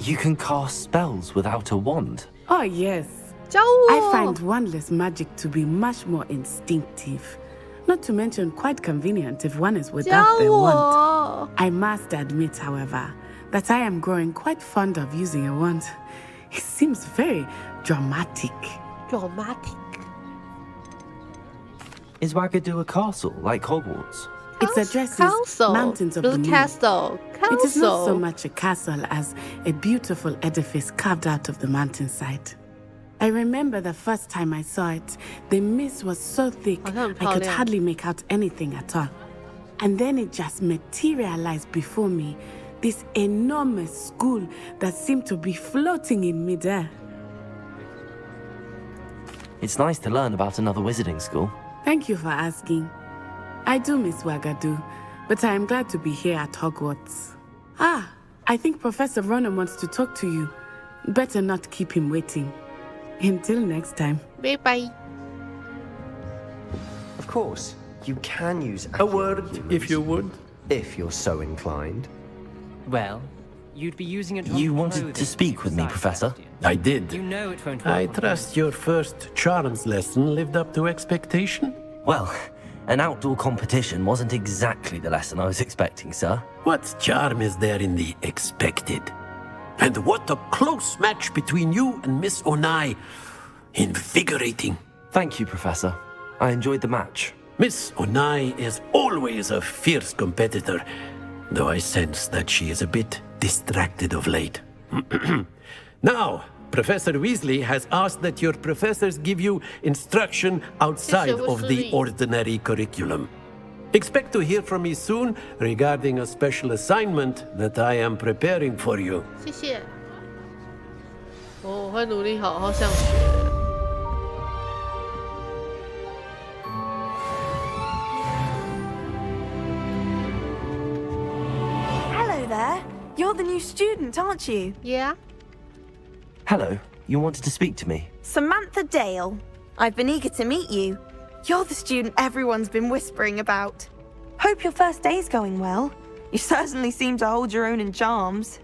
You can cast spells without a wand. Oh, yes. 教我。 I find wandless magic to be much more instinctive. Not to mention quite convenient if one is without the 教我。 wand. I must admit, however, that I am growing quite fond of using a wand. It seems very dramatic. Dramatic. Is Ouagadougou a castle like Hogwarts? Its address Castle. is Mountains of It the was Moon. castle. It is not so Castle. much a castle as a beautiful edifice carved out of the mountainside. I remember the first time I saw it, the mist was so thick I could hardly make out anything at all. And then it just materialized before me, this enormous school that seemed to be floating in midair. It's nice to learn about another wizarding school. Thank you for asking. I do miss Ouagadougou, but I am glad to be here at Hogwarts. Ah, I think Professor Ronan wants to talk to you. Better not keep him waiting. Until next time. Bye-bye. Of course, you can use A word, if you would. If you're so inclined. Well, you'd be using it. You wanted to speak with me, Professor? I did. You know it won't work. I trust your first charms lesson lived up to expectation? Well, an outdoor competition wasn't exactly the lesson I was expecting, sir. What charm is there in the expected? And what a close match between you and Miss Onai. Invigorating. Thank you, Professor. I enjoyed the match. Miss Onai is always a fierce competitor, though I sense that she is a bit distracted of late. Now, Professor Weasley has asked that your professors give you instruction outside of the ordinary curriculum. Expect to hear from me soon regarding a special assignment that I am preparing for you. 谢谢。我会努力好好上学。 Hello there. You're You're the new student, aren't you? Yeah. Hello, you wanted to speak to me? Samantha Dale. I've been eager to meet you. You're the student everyone's been whispering about. Hope your first day's going well. You certainly seem to hold your own in charms.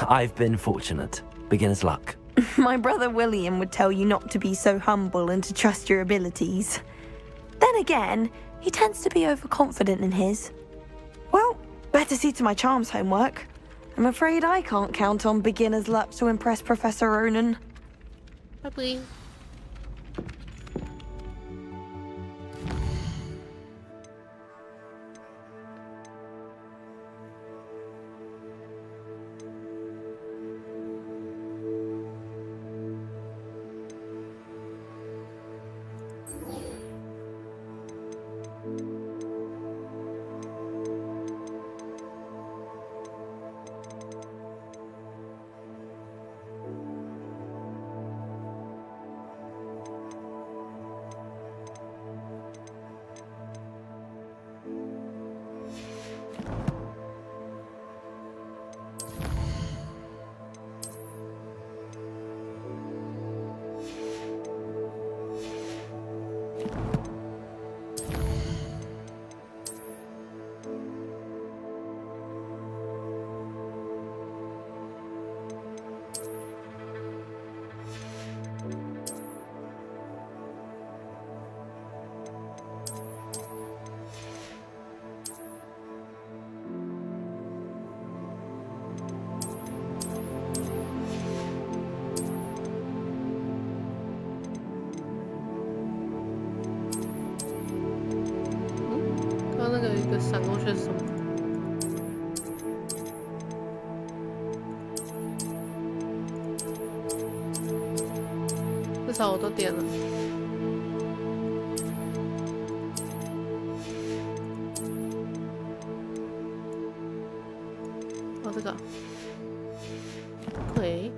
I've been fortunate. Beginner's luck. My brother William would tell you not to be so humble and to trust your abilities. Then again, he tends to be overconfident in his. Well, better see to my charms homework. I'm afraid I can't count on beginner's luck to impress Professor Ronan. Bye-bye.闪过去是什么？至少我都点了。哦，这个。对。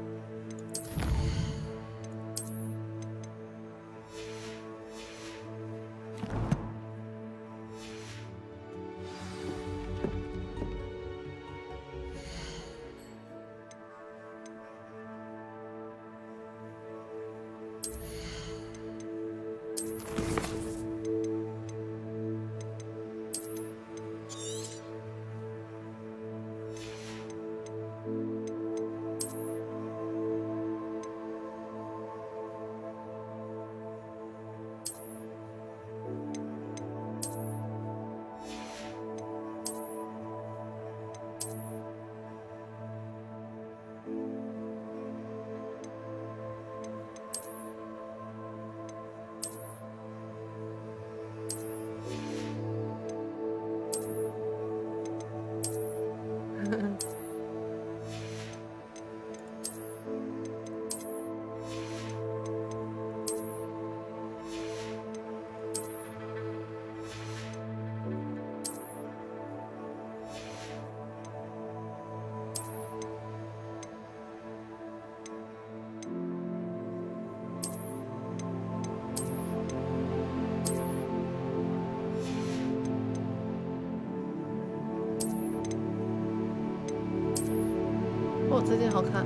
哦，这件好看，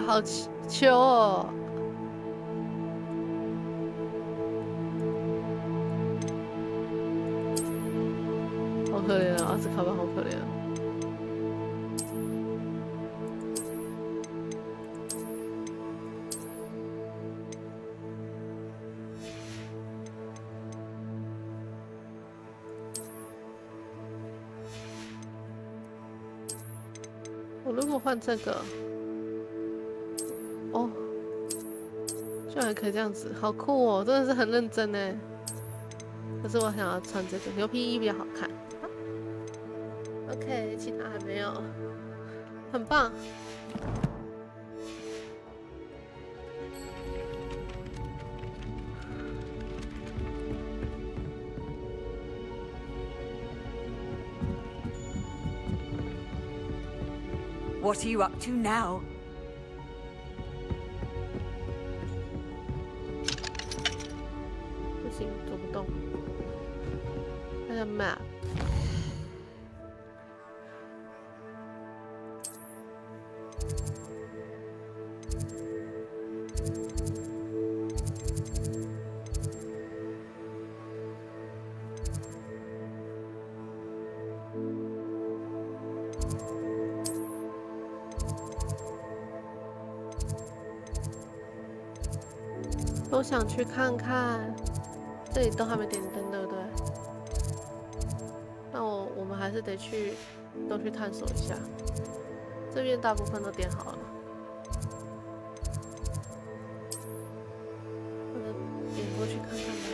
好秋哦。好可怜啊，这卡巴好可怜啊。我如果换这个，哦，居然可以这样子，好酷哦！真的是很认真哎。可是我想要穿这个牛皮衣比较好看。OK， 其他还没有，很棒。What are you up to now? 不行，走不动。还有 map。都想去看看，这里都还没点灯，对不对？那我们还是得都去探索一下。这边大部分都点好了，或者点过去看看吧。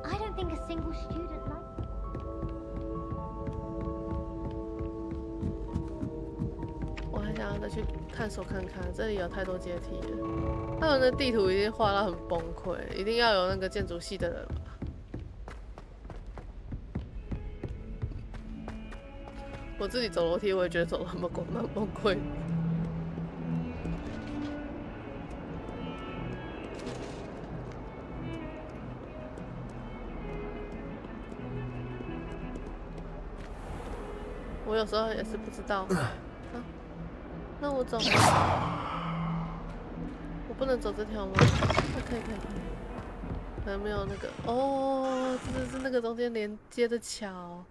I don't think a single student likes. 我还想要再去探索看看，这里有太多阶梯了。他们的地图已经画到很崩溃，一定要有那个建筑系的人吧。我自己走楼梯，我也觉得走得蛮崩溃。我有时候也是不知道。那我走吗？我不能走这条吗？可以。可能没有那个哦，这是那个中间连接的桥，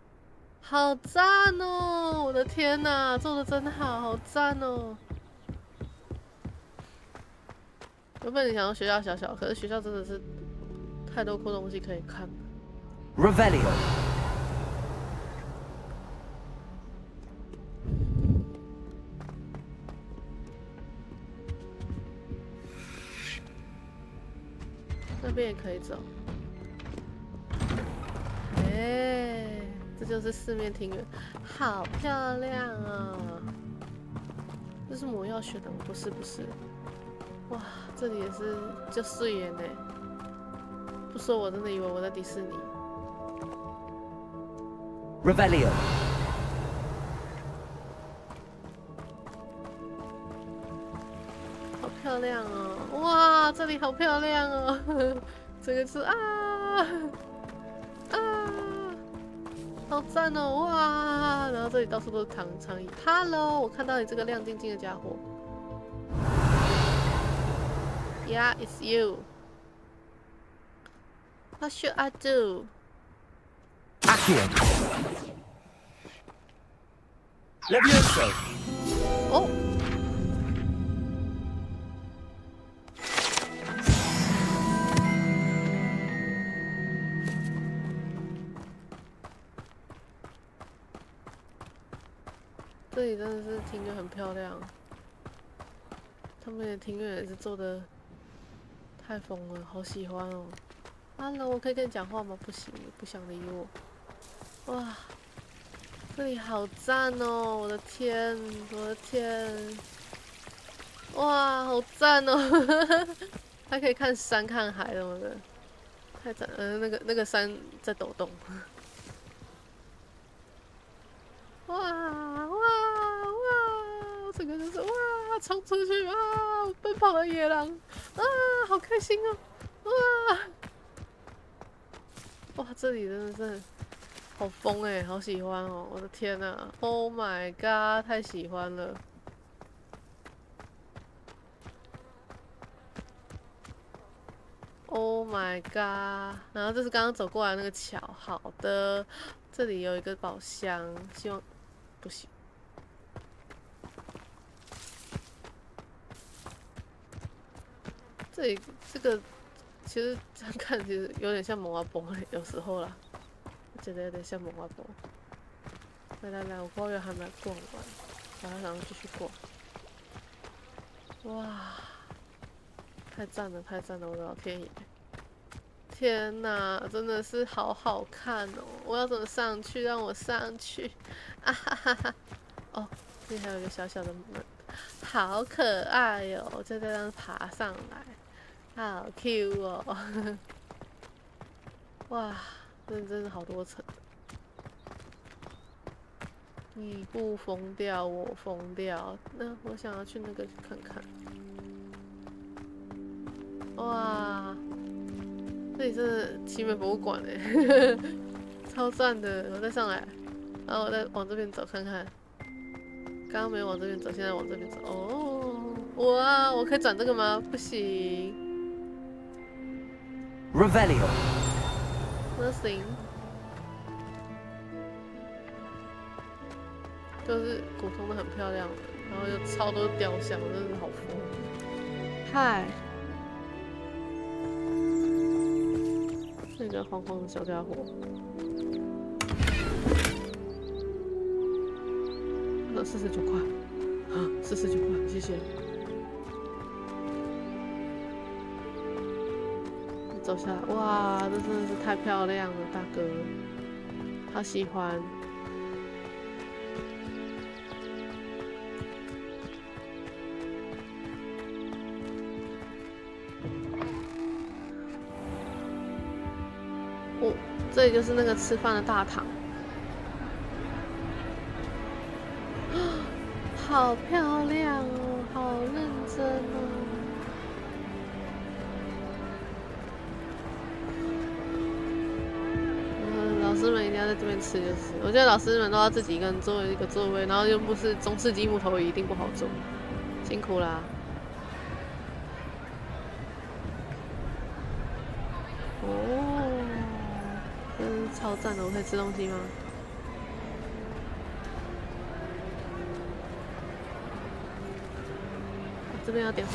好赞哦！我的天哪，做的真好，好赞哦！原本你想要学校小小，可是学校真的是太多酷东西可以看了。Revelio。那边也可以走。这就是四面庭园，好漂亮啊！这是魔药学的吗？不是。哇，这里也是就睡眼呢。不说我真的以为我在迪士尼。Revelio。好漂亮哦！哇，这里好漂亮哦！这个是好赞哦！哇，然后这里到处都是长椅。Hello， 我看到你这个亮晶晶的家伙。Yeah, it's you. What should I do? Accio. Levioso. 哦。这里真的是庭院很漂亮，他们的庭院也是做的太疯了，好喜欢哦。Hello， 我可以跟你讲话吗？不行，你不想理我。哇，这里好赞哦！我的天，哇，好赞哦！还可以看山看海什么的，太赞了。那个山在抖动。哇！这个就是哇，冲出去啊！奔跑的野狼啊，好开心哦！哇，这里真的是好疯哎，好喜欢哦！我的天哪 ，Oh my god， 太喜欢了！Oh my god！ 然后这是刚刚走过来那个桥，好的，这里有一个宝箱，希望不行。这个其实这样看，其实有点像蒙阿波，有时候啦，我觉得有点像蒙阿波。来，我花园还没逛完，我还想要继续逛。哇，太赞了，我的老天爷！天哪，真的是好好看哦！我要怎么上去？让我上去！啊哈哈哈！哦，这里还有一个小小的门，好可爱哟、哦！就这样爬上来。好 Q 哦！哇，真的好多层。你不疯掉，我疯掉。那我想要去那个看看。哇，这里是奇美博物馆哎，超赞的！我再上来，然后我再往这边走看看。刚刚没有往这边走，现在往这边走。哦，哇，我可以转这个吗？不行。Revelio。Nothing。就是古铜的很漂亮的，然后有超多雕像，真的是好疯。嗨。那个黄黄的小家伙，49块啊，49块，谢谢。走下来，哇，这真的是太漂亮了，大哥，好喜欢。这里就是那个吃饭的大堂，好漂亮哦，好认真哦。老师们一定要在这边吃，就是。我觉得老师们都要自己一个人坐一个座位，然后又不是中世纪木头椅，一定不好坐，辛苦啦。超赞的！我可以吃东西吗？这边要点火。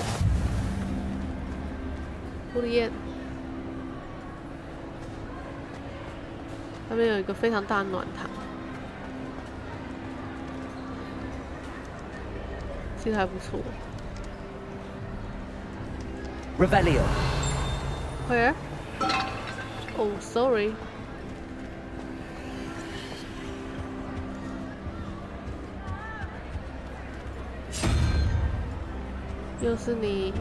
狐狸宴，那边有一个非常大的暖堂，其实还不错。Revelio。Where? Oh, sorry. 又是你，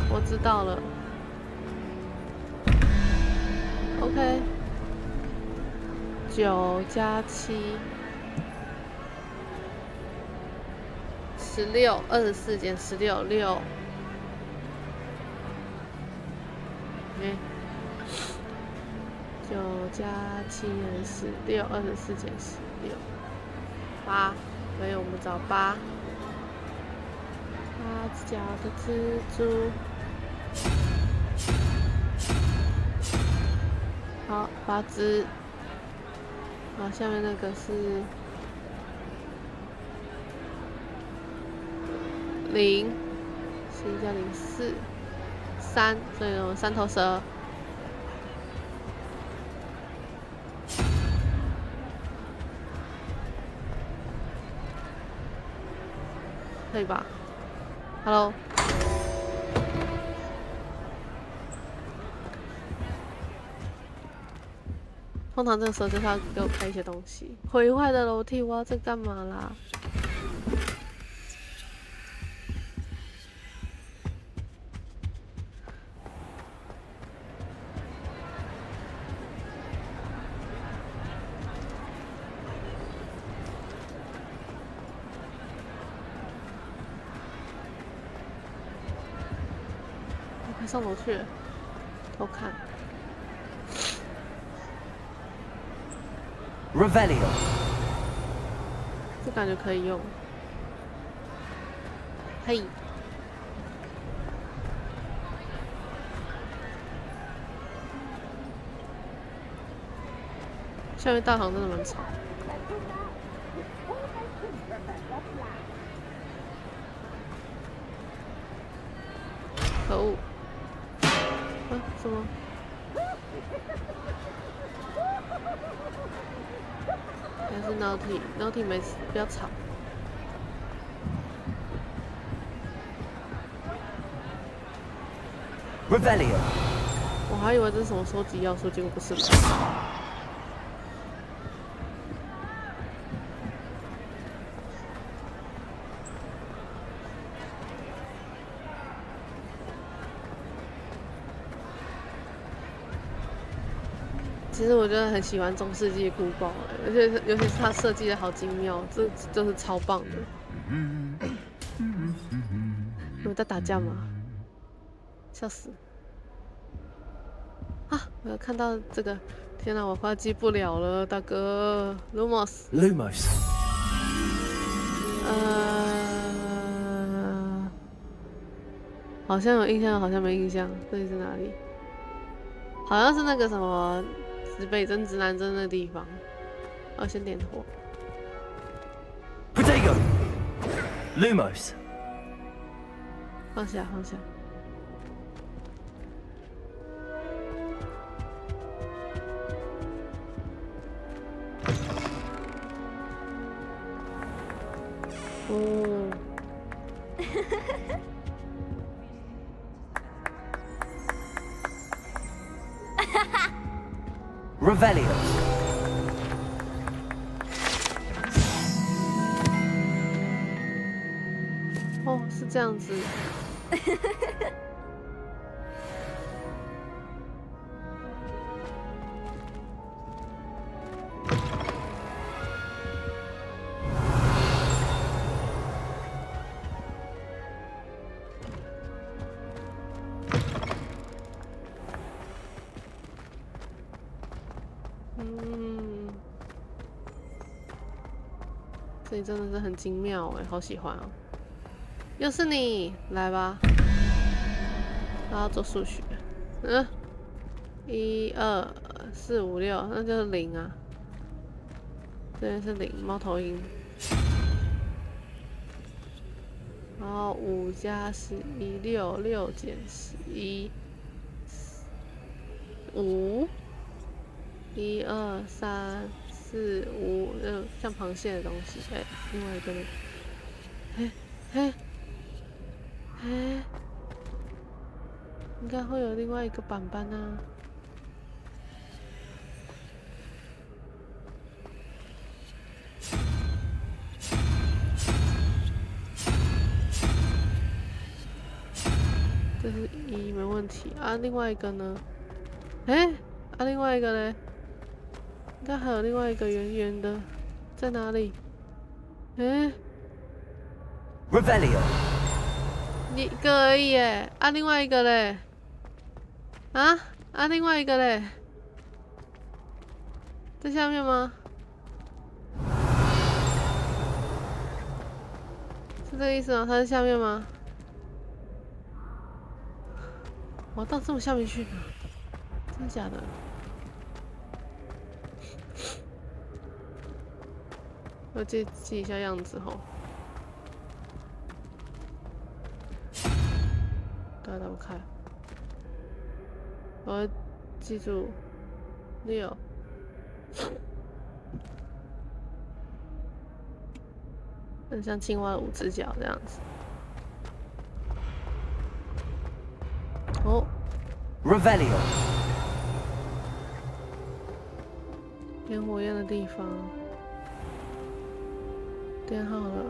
我知道了。OK， 9加7，16，24减16，6。9加7减16，24减16，8。所以我们找8。8脚的蜘蛛，好，8只。好，下面那个是0，11加0，4，3，所以我们3头蛇。可以吧？ Hello， 通常这个时候就是要给我开一些东西。毁坏的楼梯，我要这干嘛啦？上楼去偷看。Revelio， 这感觉可以用。嘿，下面大堂真的蛮吵。可恶！什么？还是 Naughty 没事，不要吵。Revelio， 我还以为这是什么收集要素，结果不是。其实我真的很喜欢中世纪的古堡，而且尤其是它设计的好精妙，这就是超棒的。你们在打架吗？笑死！啊，我有看到这个，天哪，我快记不了了，大哥。Lumos。好像有印象，好像没印象。这里是哪里？好像是那个什么指北针、指南针的地方。我先点火。Potato. Lumos. 放下，放下。哦。Revelio. 哦，是这样子。这里真的是很精妙哎，好喜欢哦！又是你，来吧。然后做数学，1、2、4、5、6，那就是0啊。这边是0，猫头鹰。然后5加11，6减11，5。1、2、3、4、5，像螃蟹的东西。哎，另外一个呢？应该会有另外一个板板啊。这是1，没问题啊。另外一个呢？另外一个嘞？应该还有另外一个圆圆的，在哪里？Revelio。一个而已耶，另外一个嘞？另外一个嘞？在下面吗？是这个意思吗？它在下面吗？我到这么下面去呢？真的假的？我记一下样子吼。打不开。我要记住6。很像青蛙的5只脚这样子。哦。Revelio。点火焰的地方。点好了。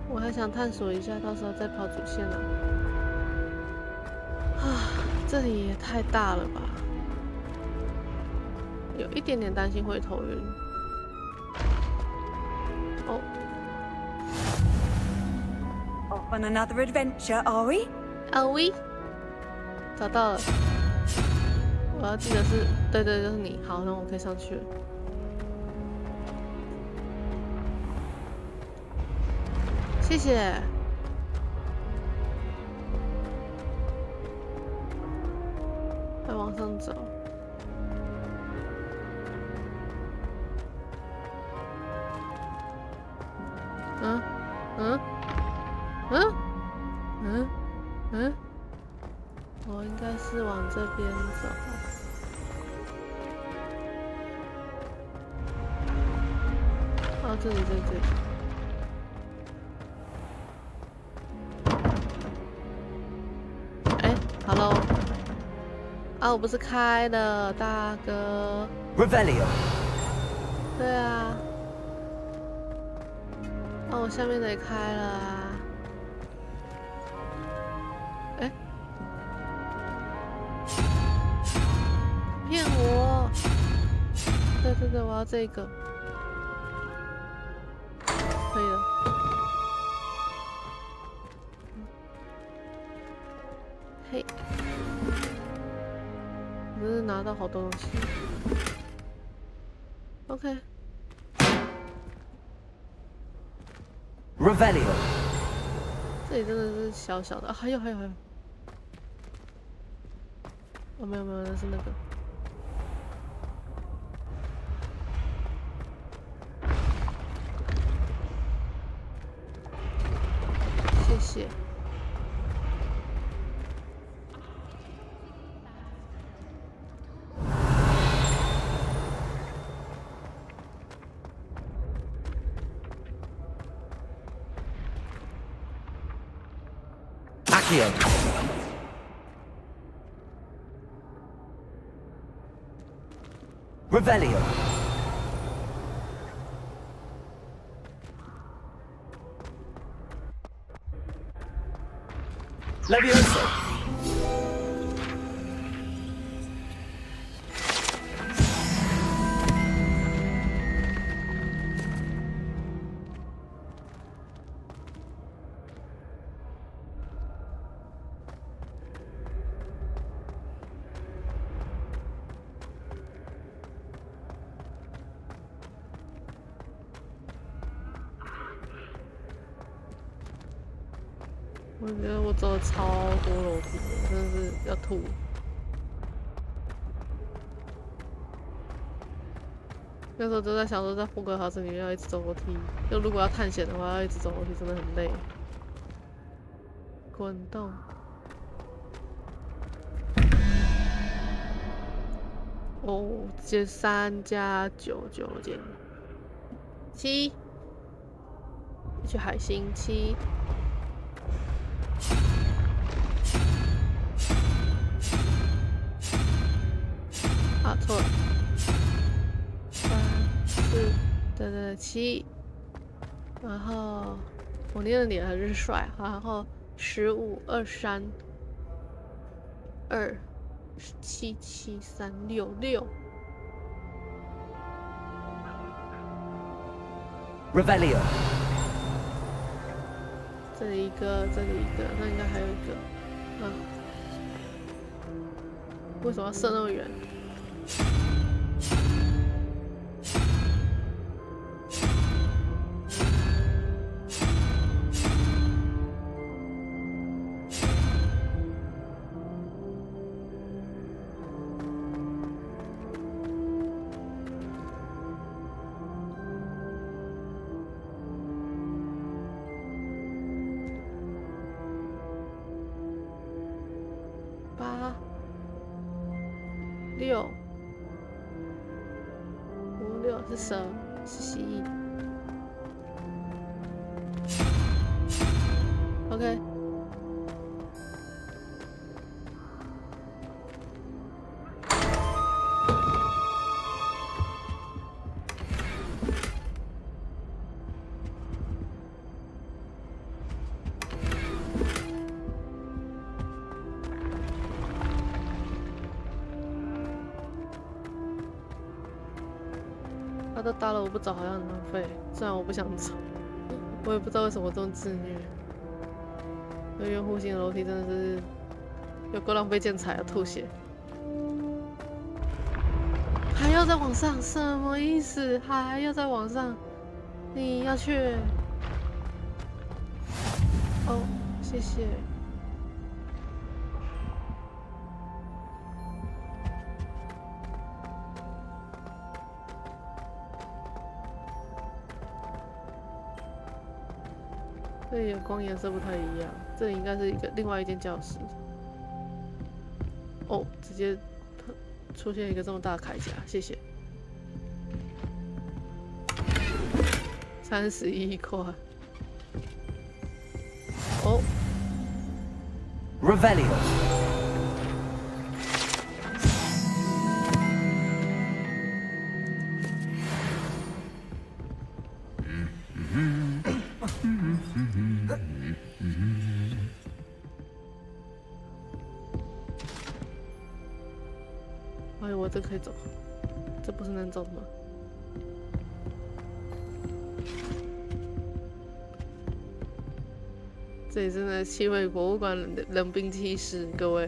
我还想探索一下，到时候再跑主线了。这里也太大了吧！有一点点担心会头晕。哦。Off on another adventure, are we? Are we? 找到了。我要记得是，对，就是你。好，那我可以上去了。谢谢。再往上走。我应该是往这边走。哦，这里。Hello， 我不是开的，大哥。Revelio。对啊。我下面的也开了啊。骗我！对，我要这个。可以了。嘿，我真是拿到好多东西。OK。Revelio。这里真的是小小的，还有。哦，没有，那是那个。谢谢。Accio。Revelio。Levioso。我觉得我走了超多楼梯的，真的是要吐。那时候就在想说，在霍格华兹里面要一直走楼梯，就如果要探险的话，要一直走楼梯，真的很累。滚动。哦，这3加9，9减7，去海星7。啊，错了，3、4，对7，然后我念的脸很帅，然后15、23、2、7、7、3、6、6。Revelio。这里一个，这里一个，那应该还有一个。啊，为什么要射那么远？8、6、5、6是蛇，是蜥蜴。OK。他都搭了，我不走好像很浪费。虽然我不想走，我也不知道为什么这么自虐。那圆弧形的楼梯真的是有够浪费建材，要吐血。还要再往上，什么意思？还要再往上？你要去？哦，谢谢。这里的光颜色不太一样，这里应该是另外一间教室。哦，直接出现一个这么大的铠甲，谢谢。31块。哦。Revelio。哎呦，我这可以走，这不是能走的吗？这里真的气味博物馆冷兵器室，各位。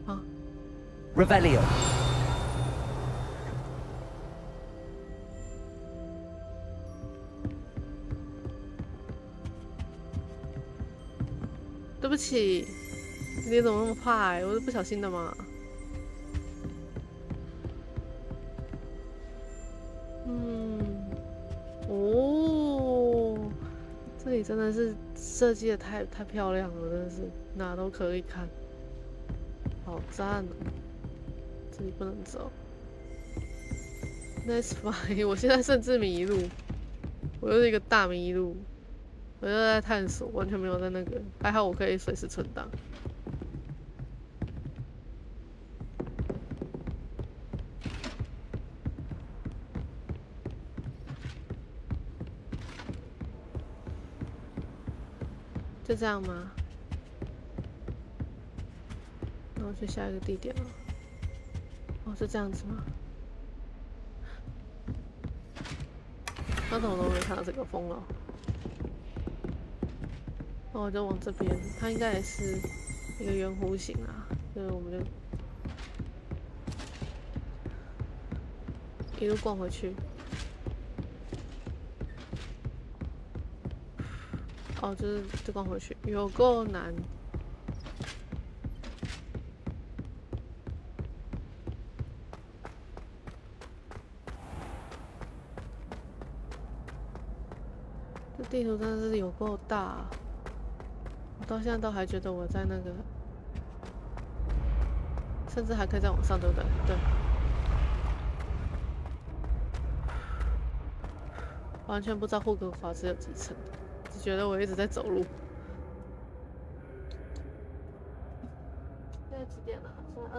啊 Revelio。对不起，你怎么那么快？我是不小心的嘛。这里真的是设计的太漂亮了，真的是哪都可以看，好赞哦！这里不能走 ，That's fine。我现在甚至迷路，我又是一个大迷路。我就在探索，完全没有在那个。还好我可以随时存档。就这样吗？那我去下一个地点了。哦，是这样子吗？刚才我都没看到这个风了。那我就往这边，它应该也是一个圆弧形啊，所以我们就一路逛回去。哦，就逛回去，有够难。这地图真的是有够大。我到现在都还觉得我在那个，甚至还可以再往上，对不对？对。完全不知道霍格华兹有几层，只觉得我一直在走路。现在几点了？现在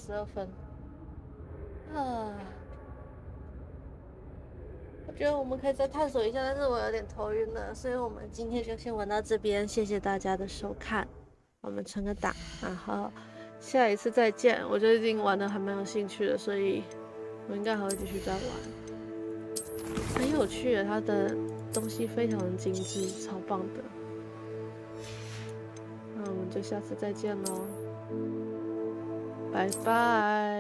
23:12。我觉得我们可以再探索一下，但是我有点头晕了，所以我们今天就先玩到这边，谢谢大家的收看，我们存个档，然后下一次再见。我最近玩的还蛮有兴趣的，所以我应该还会继续再玩，很有趣的，它的东西非常的精致，超棒的。那我们就下次再见喽，拜拜。